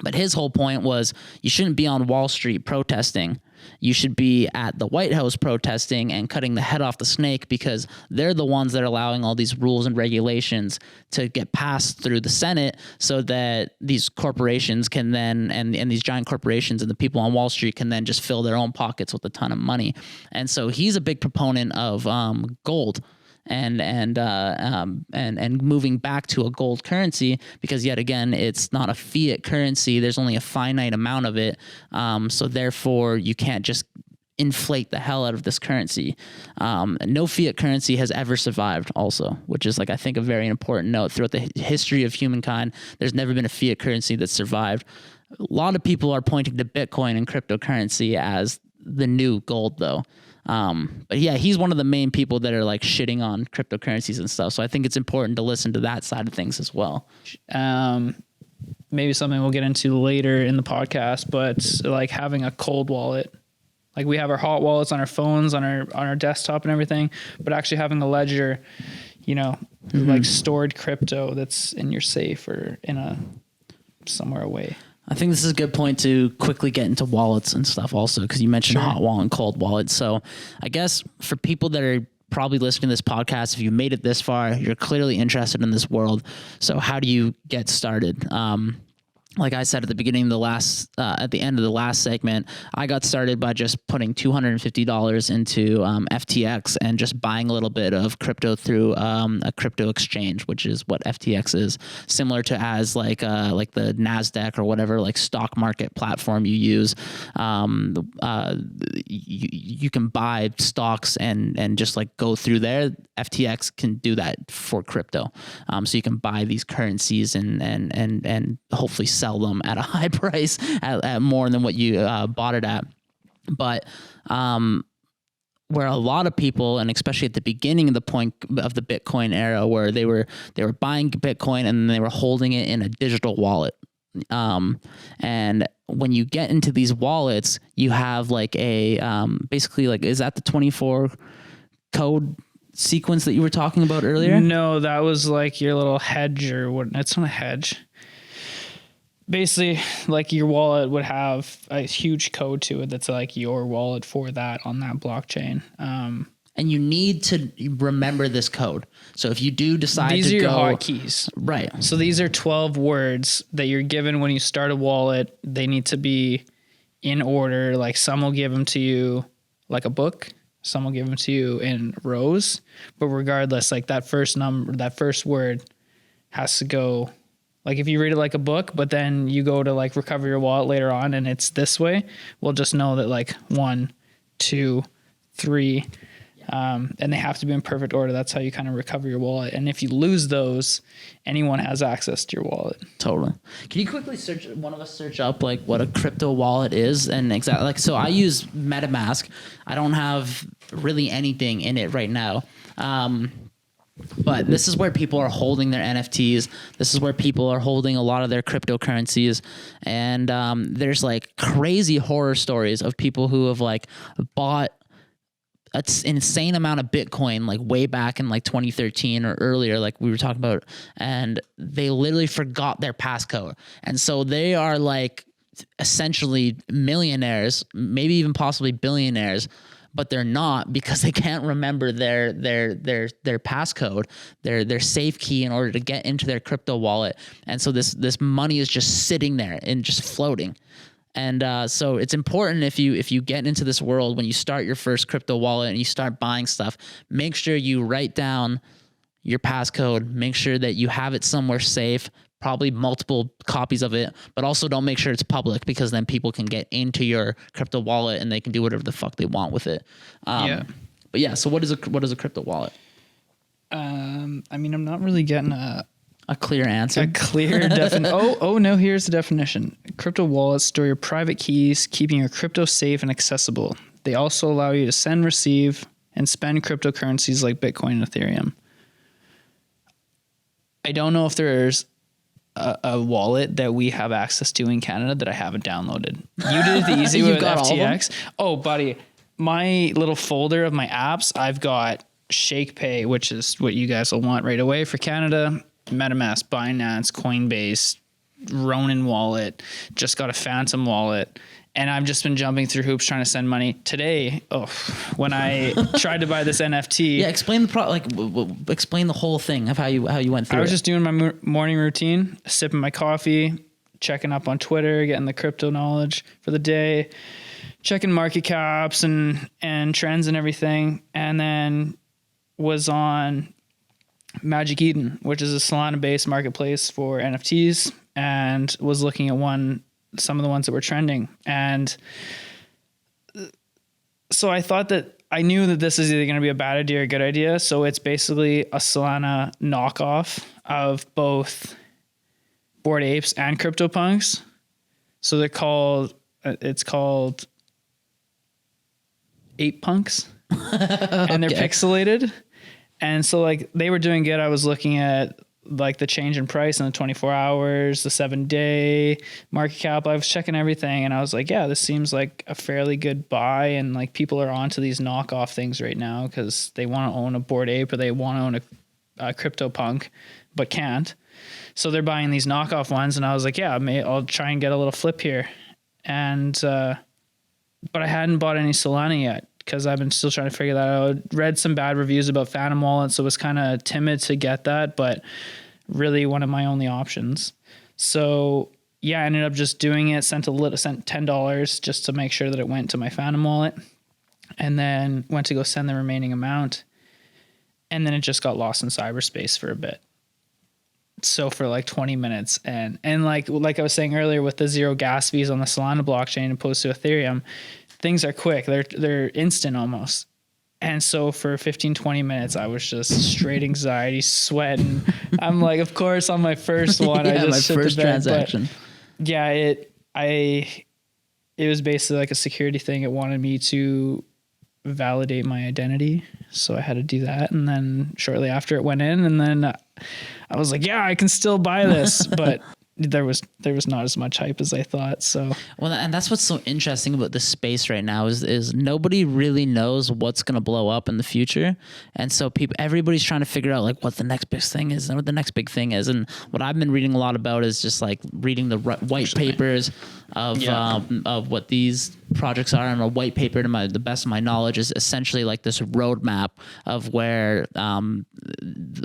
But his whole point was, you shouldn't be on Wall Street protesting. You should be at the White House protesting and cutting the head off the snake, because they're the ones that are allowing all these rules and regulations to get passed through the Senate, so that these corporations can then, and these giant corporations and the people on Wall Street can then just fill their own pockets with a ton of money. And so he's a big proponent of gold. And moving back to a gold currency, because yet again, it's not a fiat currency. There's only a finite amount of it. So therefore you can't just inflate the hell out of this currency. No fiat currency has ever survived also, which is like, I think, a very important note. Throughout the history of humankind, there's never been a fiat currency that survived. A lot of people are pointing to Bitcoin and cryptocurrency as the new gold though. But yeah, he's one of the main people that are like shitting on cryptocurrencies and stuff. So I think it's important to listen to that side of things as well. Maybe something we'll get into later in the podcast, but like having a cold wallet, like we have our hot wallets on our phones, on our desktop and everything, but actually having a ledger, you know, like stored crypto that's in your safe or somewhere away. I think this is a good point to quickly get into wallets and stuff also, because you mentioned hot wallet and cold wallet. So I guess for people that are probably listening to this podcast, if you made it this far, you're clearly interested in this world. So how do you get started? Like I said at the beginning of at the end of the last segment, I got started by just putting $250 into FTX and just buying a little bit of crypto through a crypto exchange, which is what FTX is, similar to as like the NASDAQ or whatever like stock market platform you use. You can buy stocks and just like go through there. FTX can do that for crypto, so you can buy these currencies and hopefully sell them at a high price at more than what you bought it at. But where a lot of people, and especially at the beginning of the point of the Bitcoin era, where they were buying Bitcoin and they were holding it in a digital wallet. And when you get into these wallets, you have like a basically like, is that the 24 code sequence that you were talking about earlier? No, that was like your little hedge, or what? It's not a hedge. Basically, like your wallet would have a huge code to it that's like your wallet for that on that blockchain. And you need to remember this code. So if you do decide these to are your go, hotkeys, right? So these are 12 words that you're given when you start a wallet. They need to be in order. Like some will give them to you like a book. Some will give them to you in rows. But regardless, like that first number, that first word has to go. Like if you read it like a book, but then you go to like recover your wallet later on and it's this way, we'll just know that like 1, 2, 3, and they have to be in perfect order. That's how you kind of recover your wallet. And if you lose those, anyone has access to your wallet. Totally. Can you quickly search up like what a crypto wallet is? And exactly like, so I use MetaMask. I don't have really anything in it right now. But this is where people are holding their NFTs. This is where people are holding a lot of their cryptocurrencies. And there's like crazy horror stories of people who have like bought an insane amount of Bitcoin like way back in like 2013 or earlier, like we were talking about, and they literally forgot their passcode. And so they are like essentially millionaires, maybe even possibly billionaires, but they're not because they can't remember their passcode, their safe key in order to get into their crypto wallet. And so this money is just sitting there and just floating. And so it's important if you get into this world, when you start your first crypto wallet and you start buying stuff, make sure you write down your passcode, make sure that you have it somewhere safe, probably multiple copies of it, but also don't make sure it's public because then people can get into your crypto wallet and they can do whatever the fuck they want with it. But yeah, so what is a crypto wallet? I mean, I'm not really getting a clear answer. A clear definition. Oh no, here's the definition. Crypto wallets store your private keys, keeping your crypto safe and accessible. They also allow you to send, receive, and spend cryptocurrencies like Bitcoin and Ethereum. I don't know if there's a wallet that we have access to in Canada that I haven't downloaded. You did it the easy way with FTX. Oh, buddy, my little folder of my apps, I've got ShakePay, which is what you guys will want right away for Canada. MetaMask, Binance, Coinbase, Ronin wallet, just got a Phantom wallet. And I've just been jumping through hoops trying to send money. Today, when I tried to buy this NFT. Yeah, explain explain the whole thing of how you went through it. I was just doing my morning routine, sipping my coffee, checking up on Twitter, getting the crypto knowledge for the day, checking market caps and trends and everything. And then was on Magic Eden, which is a Solana-based marketplace for NFTs, and was looking at some of the ones that were trending. And so I thought that I knew that this is either going to be a bad idea or a good idea. So it's basically a Solana knockoff of both Bored Apes and CryptoPunks. So it's called Ape Punks and they're pixelated. And so like they were doing good. I was looking at like the change in price in the 24 hours, the 7-day market cap. I was checking everything and I was like, yeah, this seems like a fairly good buy. And like people are onto these knockoff things right now because they want to own a Bored Ape or they want to own a CryptoPunk, but can't. So they're buying these knockoff ones. And I was like, yeah, I'll try and get a little flip here. And, but I hadn't bought any Solana yet, because I've been still trying to figure that out. Read some bad reviews about Phantom Wallet, so was kind of timid to get that, but really one of my only options. So yeah, I ended up just doing it, sent $10 just to make sure that it went to my Phantom Wallet, and then went to go send the remaining amount, and then it just got lost in cyberspace for a bit. So for like 20 minutes, and like I was saying earlier with the zero gas fees on the Solana blockchain opposed to Ethereum, things are quick. They're instant almost. And so for 15, 20 minutes, I was just straight anxiety, sweating. I'm like, of course, on my first one, I just my first transaction. Yeah, it was basically like a security thing. It wanted me to validate my identity. So I had to do that. And then shortly after it went in, and then I was like, yeah, I can still buy this. But there was not as much hype as I thought. So well, and that's what's so interesting about this space right now is nobody really knows what's going to blow up in the future, and so everybody's trying to figure out like what the next big thing is and what the next big thing is. And what I've been reading a lot about is just like reading the white papers of what these projects are, and a white paper, to the best of my knowledge, is essentially like this roadmap of where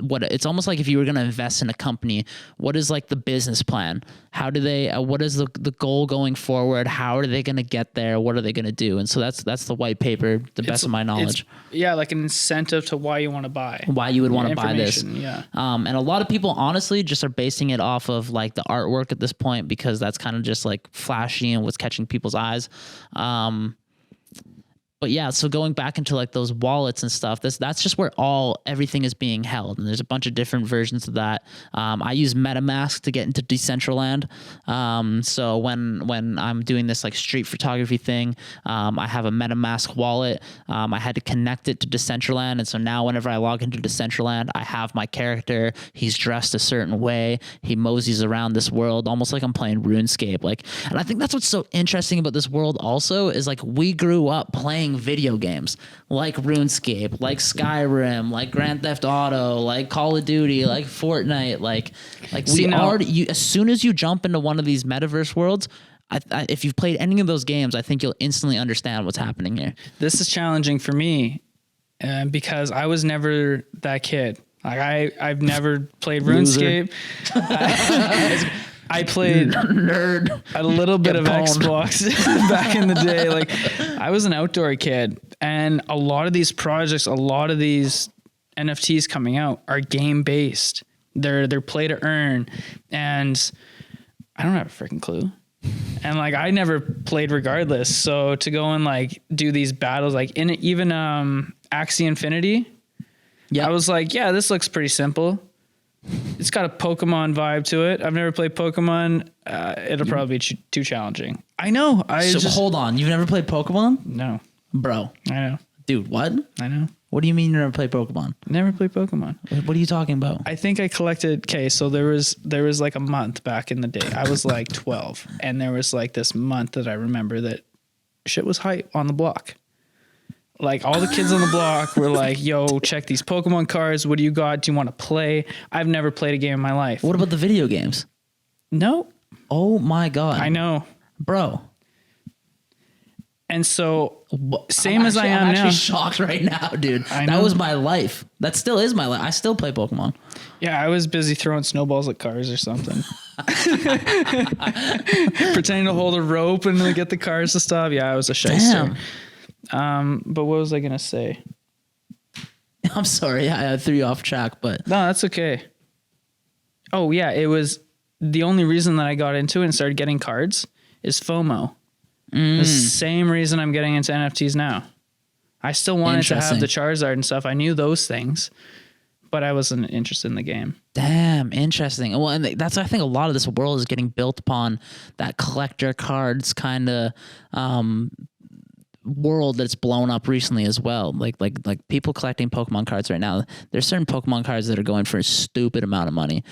what it's almost like if you were going to invest in a company, what is like the business plan? How do they? What is the goal going forward? How are they going to get there? What are they going to do? And so that's the white paper, the best of my knowledge. Like an incentive to why you want to buy, why you would want to buy this. Yeah. And a lot of people honestly just are basing it off of like the artwork at this point, because that's kind of just like flashy and what's catching people's eyes. But yeah, so going back into like those wallets and stuff, that's just where everything is being held. And there's a bunch of different versions of that. I use MetaMask to get into Decentraland. So when I'm doing this like street photography thing, I have a MetaMask wallet. I had to connect it to Decentraland. And so now whenever I log into Decentraland, I have my character. He's dressed a certain way. He moseys around this world, almost like I'm playing RuneScape. And I think that's what's so interesting about this world also is like we grew up playing video games like RuneScape, like Skyrim, like Grand Theft Auto, like Call of Duty, like Fortnite, as soon as you jump into one of these metaverse worlds, if you've played any of those games, I think you'll instantly understand what's happening here. This is challenging for me because I was never that kid. Like I've never played RuneScape. I played nerd a little bit of Xbox back in the day. Like I was an outdoor kid, and a lot of these projects, a lot of these NFTs coming out are game based. They're play to earn, and I don't have a freaking clue. And like I never played regardless. So to go and like do these battles, like even Axie Infinity, I was like, yeah, this looks pretty simple. It's got a Pokemon vibe to it. I've never played Pokemon. It'll probably be too challenging. I know. Hold on. You've never played Pokemon? No. Bro. I know. Dude, what? I know. What do you mean you never played Pokemon? Never played Pokemon. What are you talking about? I think I collected... Okay, so there was like a month back in the day. I was like 12. And there was like this month that I remember that shit was hype on the block. Like all the kids on the block were like, yo, check these Pokemon cards. What do you got? Do you want to play? I've never played a game in my life. What about the video games? No. Oh my God. I know. Bro. And so I'm actually shocked right now, dude. That was my life. That still is my life. I still play Pokemon. Yeah, I was busy throwing snowballs at cars or something. Pretending to hold a rope and to get the cars to stop. Yeah, I was a shyster. But what was I gonna say? I'm sorry, I threw you off track, but no, that's okay. Oh yeah, it was the only reason that I got into it and started getting cards is FOMO. The same reason I'm getting into NFTs now. I still wanted to have the Charizard and stuff. I knew those things, but I wasn't interested in the game. Damn, interesting. Well, and that's, I think a lot of this world is getting built upon that collector cards kind of world that's blown up recently as well. Like people collecting Pokemon cards right now. There's certain Pokemon cards that are going for a stupid amount of money.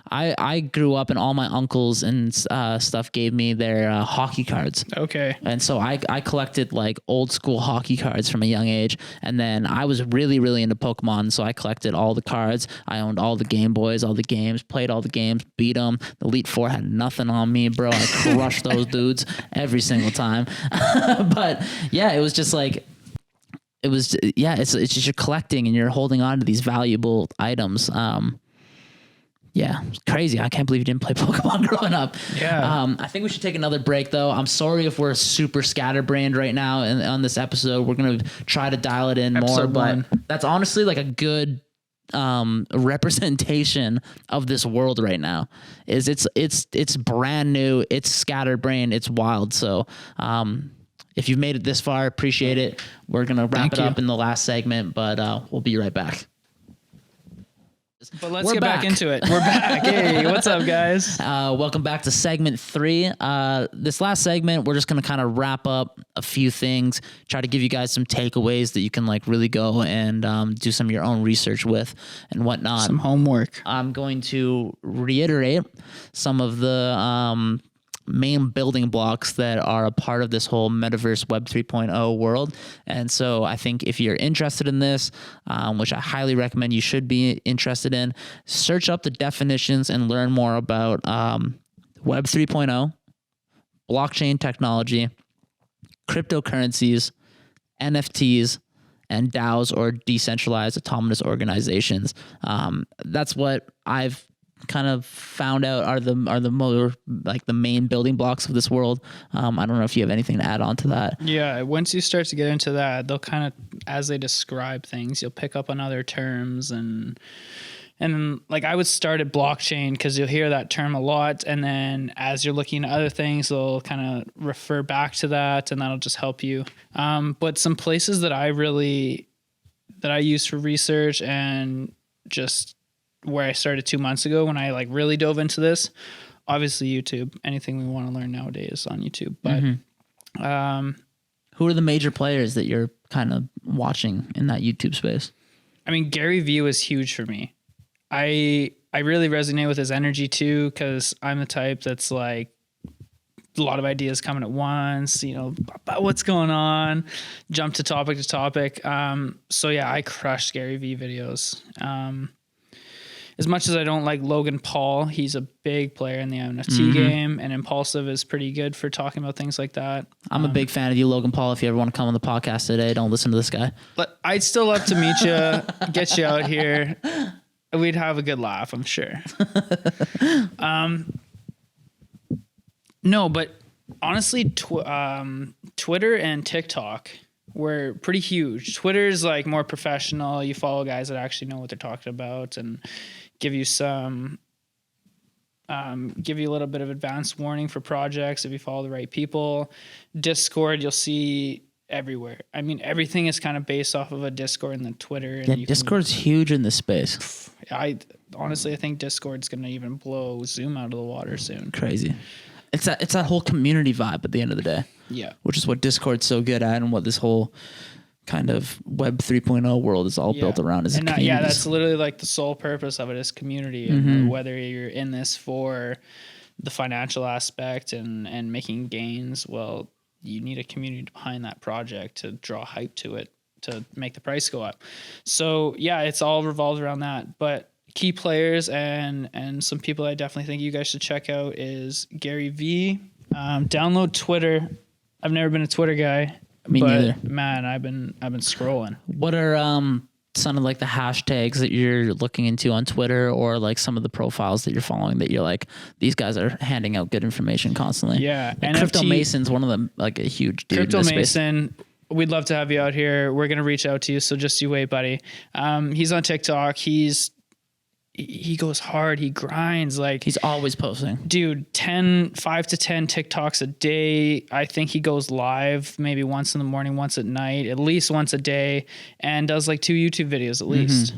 I grew up and all my uncles and stuff gave me their hockey cards. Okay. And so I collected like old school hockey cards from a young age. And then I was really, really into Pokemon. So I collected all the cards. I owned all the Game Boys, all the games, played all the games, beat them. The Elite Four had nothing on me, bro. I crushed those dudes every single time. But yeah, it was just like, it's just you're collecting and you're holding on to these valuable items. Yeah, it's crazy. I can't believe you didn't play Pokemon growing up. Yeah. I think we should take another break, though. I'm sorry if we're super scatterbrained right now on this episode. We're going to try to dial it in more, but that's honestly like a good representation of this world right now. It's brand new. It's scatterbrained. It's wild. So if you've made it this far, appreciate it. We're going to wrap it up in the last segment, but we'll be right back. But let's get back into it. We're back. Hey, what's up, guys? Welcome back to segment 3. This last segment, we're just going to kind of wrap up a few things, try to give you guys some takeaways that you can like really go and do some of your own research with and whatnot. Some homework. I'm going to reiterate some of the main building blocks that are a part of this whole Metaverse Web 3.0 world. And so I think if you're interested in this, which I highly recommend you should be interested in, search up the definitions and learn more about Web 3.0, blockchain technology, cryptocurrencies, NFTs, and DAOs, or decentralized autonomous organizations. That's what I've kind of found out are the more like the main building blocks of this world. I don't know if you have anything to add on to that. Yeah, once you start to get into that, they'll kind of, as they describe things, you'll pick up on other terms and like I would start at blockchain because you'll hear that term a lot, and then as you're looking at other things, they'll kind of refer back to that, and that'll just help you. But some places that I use for research and just where I started 2 months ago when I like really dove into this, obviously YouTube. Anything we want to learn nowadays on YouTube. But who are the major players that you're kind of watching in that YouTube space? I mean, Gary Vee was huge for me. I really resonate with his energy too, because I'm the type that's like a lot of ideas coming at once, you know, what's going on, jump to topic. So yeah, I crushed Gary Vee videos. As much as I don't like Logan Paul, he's a big player in the NFT game, and Impulsive is pretty good for talking about things like that. I'm a big fan of you, Logan Paul. If you ever want to come on the podcast today, don't listen to this guy. But I'd still love to meet you, get you out here. We'd have a good laugh, I'm sure. No, but honestly, Twitter and TikTok were pretty huge. Twitter's like more professional. You follow guys that actually know what they're talking about and give you a little bit of advanced warning for projects if you follow the right people. Discord, you'll see everywhere. I mean, everything is kind of based off of a Discord and the Twitter. And yeah, Discord's huge in this space. I think Discord's going to even blow Zoom out of the water soon. Crazy. It's that whole community vibe at the end of the day. Yeah. Which is what Discord's so good at, and what this whole kind of Web 3.0 world is all built around, is community. Yeah, that's literally like the sole purpose of it is community. And whether you're in this for the financial aspect and making gains, well, you need a community behind that project to draw hype to it to make the price go up. So yeah, it's all revolved around that. But key players and some people I definitely think you guys should check out is Gary Vee. Download Twitter. I've never been a Twitter guy. Me neither. Man, I've been scrolling. What are some of like the hashtags that you're looking into on Twitter, or like some of the profiles that you're following that you're like, these guys are handing out good information constly? Yeah. Like Crypto Mason's one of them, like a huge dude. Crypto in this Mason, space. We'd love to have you out here. We're going to reach out to you. So just you wait, buddy. He's on TikTok. He goes hard. He grinds. Like, he's always posting. Dude, 5 to 10 TikToks a day. I think he goes live maybe once in the morning, once at night, at least once a day, and does like 2 YouTube videos at least.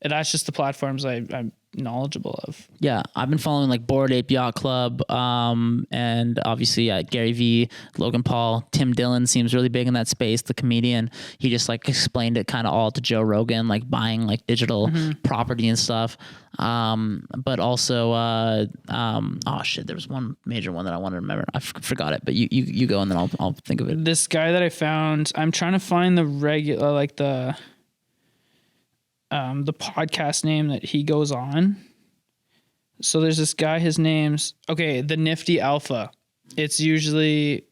And that's just the platforms I'm knowledgeable of. Yeah, I've been following like Bored Ape Yacht Club, and obviously Gary Vee, Logan Paul, Tim Dillon seems really big in that space. The comedian, he just like explained it kind of all to Joe Rogan, like buying like digital property and stuff. But also, oh shit, there was one major one that I wanted to remember. I forgot it, but you go and then I'll think of it. This guy that I found, I'm trying to find the regular, like the podcast name that he goes on. So there's this guy, his name's the Nifty Alpha. It's usually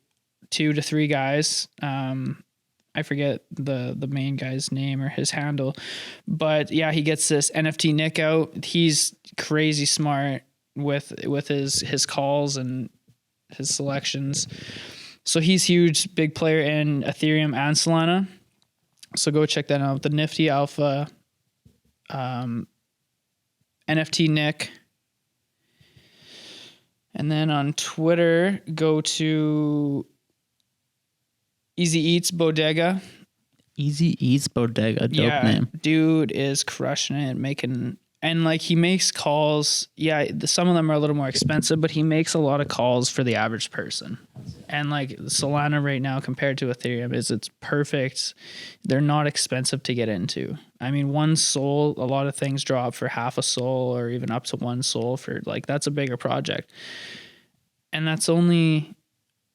2 to 3 guys. I forget the main guy's name or his handle, but yeah, he gets this NFT Nick out. He's crazy smart with his calls and his selections. So he's huge, big player in Ethereum and Solana. So go check that out. The Nifty Alpha. NFT Nick. And then on Twitter, go to Easy Eats Bodega. Easy Eats Bodega, dope name. Dude is crushing it, making And like he makes calls. Yeah, some of them are a little more expensive, but he makes a lot of calls for the average person. And like Solana right now compared to Ethereum it's perfect. They're not expensive to get into. I mean, 1 SOL, a lot of things drop for half a SOL or even up to 1 SOL for like, that's a bigger project. And it's only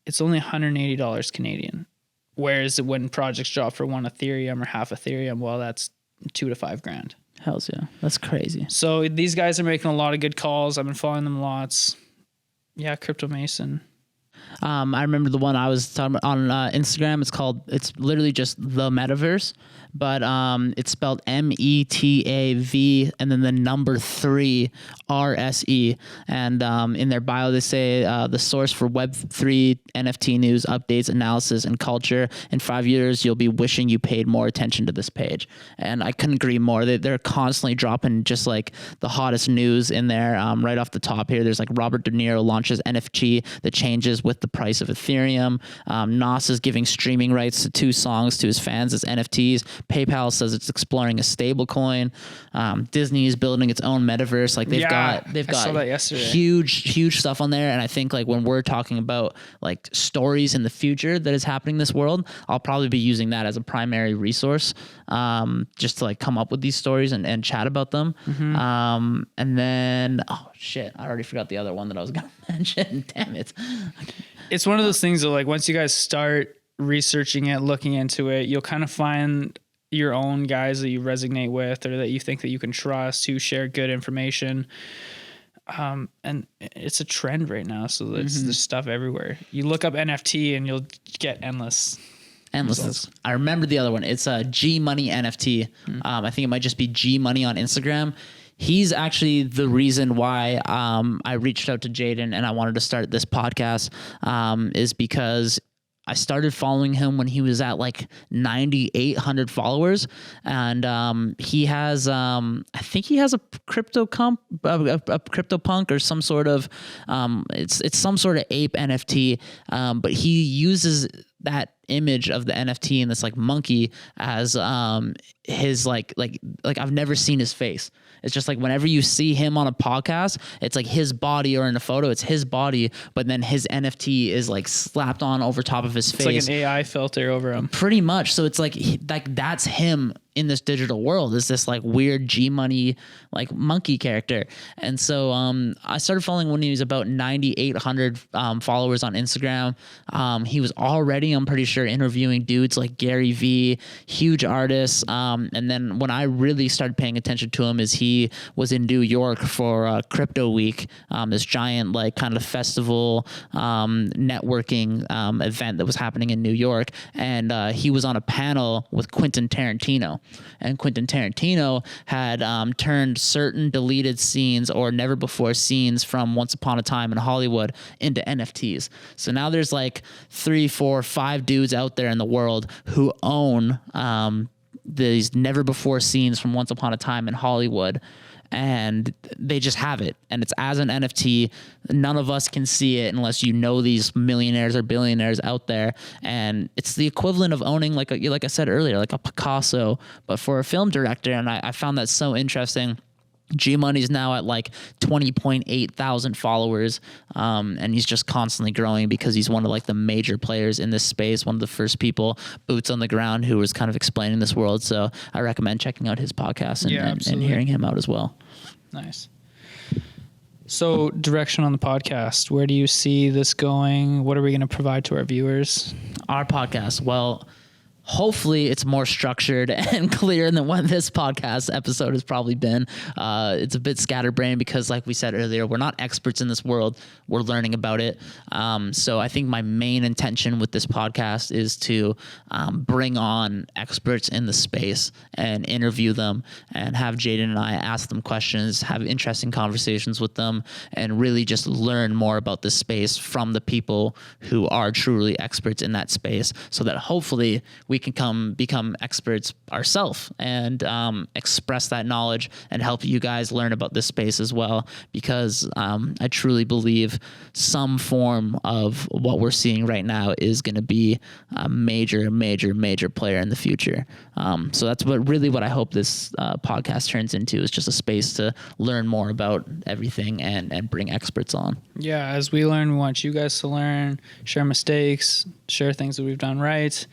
$180 Canadian. Whereas when projects drop for 1 Ethereum or half Ethereum, well, that's $2,000 to $5,000. Hells yeah. That's crazy. So these guys are making a lot of good calls. I've been following them lots. Yeah, Crypto Mason. I remember the one I was talking about on Instagram. It's literally just the Metaverse, but it's spelled METAV and then the number 3 RSE. And in their bio, they say the source for Web3 NFT news, updates, analysis, and culture. In 5 years, you'll be wishing you paid more attention to this page. And I couldn't agree more. They're constantly dropping just like the hottest news in there. Right off the top here, there's like Robert De Niro launches NFT that changes with the price of Ethereum. Nas is giving streaming rights to 2 songs to his fans as NFTs. PayPal says it's exploring a stable coin. Disney is building its own metaverse. Like they've got saw that yesterday. huge stuff on there. And I think like when we're talking about like stories in the future that is happening in this world, I'll probably be using that as a primary resource, just to like come up with these stories and chat about them. Mm-hmm. And then, oh shit, I already forgot the other one that I was going to mention. Damn it. It's one of those things that like once you guys start researching it, looking into it, you'll kind of find your own guys that you resonate with or that you think that you can trust, who share good information. And it's a trend right now. So there's stuff everywhere. You look up NFT and you'll get endless. I remember the other one. It's a G Money NFT. I think it might just be G Money on Instagram. He's actually the reason why I reached out to Jaden and I wanted to start this podcast, is because I started following him when he was at like 9,800 followers, and he has, I think he has a CryptoPunk or some sort of, it's some sort of ape NFT, but he uses that image of the NFT and this like monkey as his like I've never seen his face. It's just like whenever you see him on a podcast, it's like his body, or in a photo, it's his body, but then his NFT is like slapped on over top of his face. It's like an AI filter over him. Pretty much. So it's like that's him in this digital world, is this like weird G Money like monkey character. And so I started following when he was about 9,800 followers on Instagram. He was already, I'm pretty sure, interviewing dudes like Gary Vee, huge artists. And then when I really started paying attention to him is he was in New York for Crypto Week, this giant like kind of festival networking event that was happening in New York. And he was on a panel with Quentin Tarantino. And Quentin Tarantino had turned certain deleted scenes or never before scenes from Once Upon a Time in Hollywood into NFTs. So now there's like 3, 4, 5 dudes out there in the world who own these never before scenes from Once Upon a Time in Hollywood. And they just have it, and it's as an NFT. None of us can see it unless you know these millionaires or billionaires out there. And it's the equivalent of owning, like I said earlier, like a Picasso, but for a film director. And I found that so interesting. G Money's now at like 20.8 thousand followers, and he's just constantly growing because he's one of like the major players in this space, one of the first people, boots on the ground, who was kind of explaining this world. So I recommend checking out his podcast and hearing him out as well. Nice. So direction on the podcast, where do you see this going? What are we going to provide to our viewers? Our podcast, well, hopefully it's more structured and clear than what this podcast episode has probably been. It's a bit scatterbrained because, like we said earlier, we're not experts in this world. We're learning about it. So I think my main intention with this podcast is to bring on experts in the space and interview them and have Jaden and I ask them questions, have interesting conversations with them, and really just learn more about this space from the people who are truly experts in that space, so that hopefully we we can become experts ourselves and express that knowledge and help you guys learn about this space as well, because I truly believe some form of what we're seeing right now is going to be a major player in the future. So that's what I hope this podcast turns into, is just a space to learn more about everything and bring experts on. Yeah, as we learn, we want you guys to learn, share mistakes, share things that we've done right,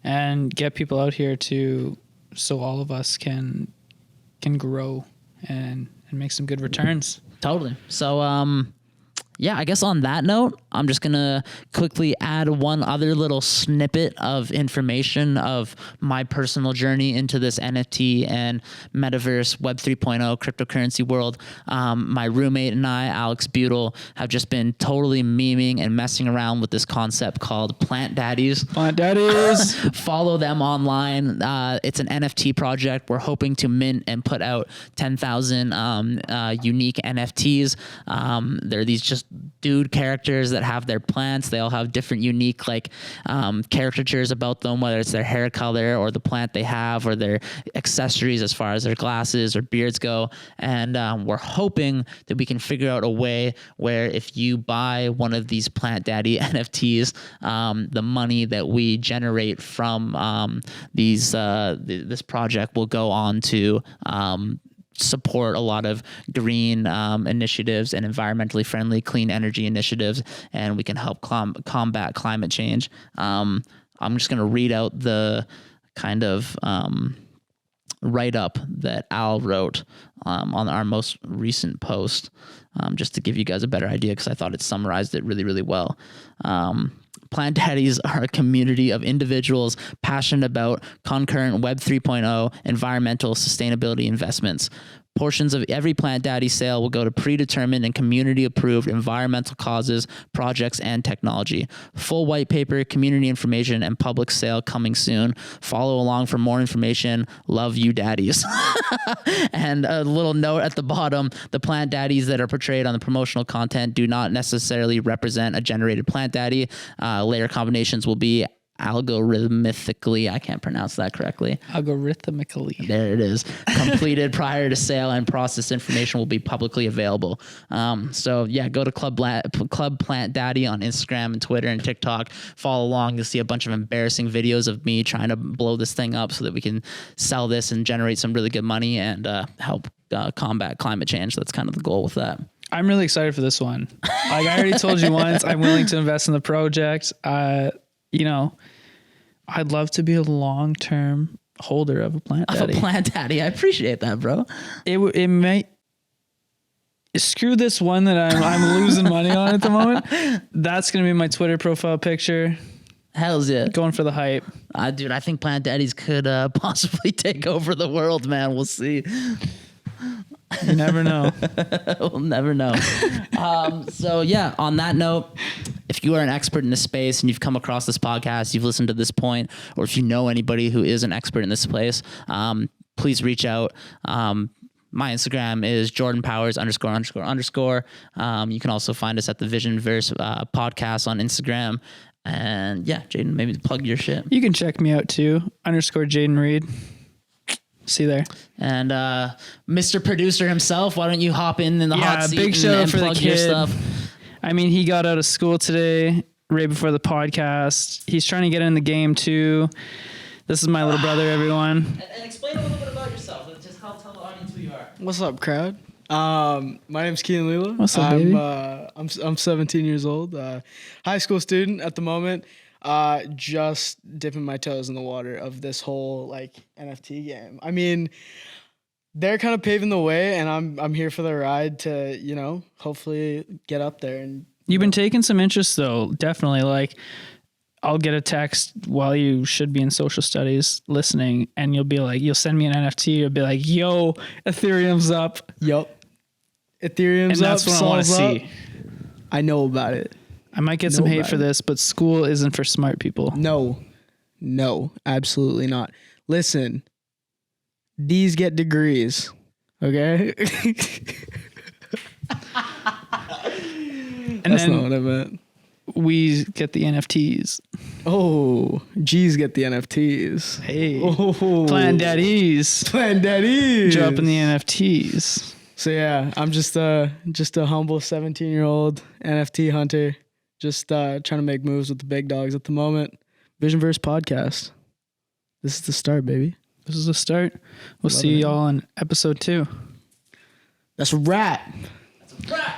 and get people out here so all of us can grow and make some good returns. Totally. So, yeah, I guess on that note, I'm just going to quickly add one other little snippet of information of my personal journey into this NFT and Metaverse Web 3.0 cryptocurrency world. My roommate and I, Alex Butel, have just been totally memeing and messing around with this concept called Plant Daddies. Plant Daddies. Follow them online. It's an NFT project. We're hoping to mint and put out 10,000 unique NFTs. They're these just dude characters that have their plants. They all have different unique caricatures about them, whether it's their hair color or the plant they have or their accessories as far as their glasses or beards go. And we're hoping that we can figure out a way where if you buy one of these Plant Daddy NFTs, the money that we generate from this project will go on to support a lot of green initiatives and environmentally friendly clean energy initiatives, and we can help combat climate change. I'm just going to read out the kind of write-up that Al wrote on our most recent post, just to give you guys a better idea, because I thought it summarized it really, really well. Plant Daddies are a community of individuals passionate about concurrent Web 3.0 environmental sustainability investments. Portions of every Plant Daddy sale will go to predetermined and community-approved environmental causes, projects, and technology. Full white paper, community information, and public sale coming soon. Follow along for more information. Love you, daddies. And a little note at the bottom, the Plant Daddies that are portrayed on the promotional content do not necessarily represent a generated Plant Daddy. Layer combinations will be algorithmically, I can't pronounce that correctly. Algorithmically. There it is. Completed prior to sale, and process information will be publicly available. So yeah, go to Club Plant Daddy on Instagram and Twitter and TikTok. Follow along. You'll see a bunch of embarrassing videos of me trying to blow this thing up so that we can sell this and generate some really good money and help combat climate change. That's kind of the goal with that. I'm really excited for this one. Like I already told you once, I'm willing to invest in the project. I'd love to be a long-term holder of a Plant Daddy. Of a Plant Daddy. I appreciate that, bro. It might screw this one that I'm losing money on at the moment. That's going to be my Twitter profile picture. Hell's yeah. Going for the hype. Dude, I think Plant Daddies could possibly take over the world, man. We'll see. You never know. We'll never know. So yeah, on that note, if you are an expert in this space and you've come across this podcast, you've listened to this point, or if you know anybody who is an expert in this place, please reach out. My Instagram is Jordan Powers ____. You can also find us at the VisionVerse Podcast on Instagram. And yeah, Jaden, maybe plug your shit. You can check me out too, _Jaden Reed. See you there. And Mr. Producer himself, why don't you hop in the hot seat big show and for plug the your kid. stuff? I mean, he got out of school today, right before the podcast. He's trying to get in the game too. This is my little brother, everyone. And explain a little bit about yourself. Just tell the audience who you are. What's up, crowd? My name's Keelan Lila. What's up, baby? I'm 17 years old. High school student at the moment. Just dipping my toes in the water of this whole NFT game. I mean, they're kind of paving the way, and I'm here for the ride to hopefully get up there. And you've been taking some interest though, definitely. I'll get a text while you should be in social studies listening, and you'll send me an NFT. You'll be like, "Yo, Ethereum's up." Yup, Ethereum's up. And that's what I want to see. I know about it. I might get some hate for this, but school isn't for smart people. No, absolutely not. Listen, these get degrees, okay? And That's then not what I meant. we get the NFTs. Oh, G's get the NFTs. Hey, Oh, Plan Daddies. Plan Daddies. Dropping the NFTs. So yeah, I'm just a humble 17-year-old NFT hunter, just trying to make moves with the big dogs at the moment. VisionVerse Podcast. This is the start, baby. This is the start. We'll see y'all in episode 2. That's a wrap. That's a wrap.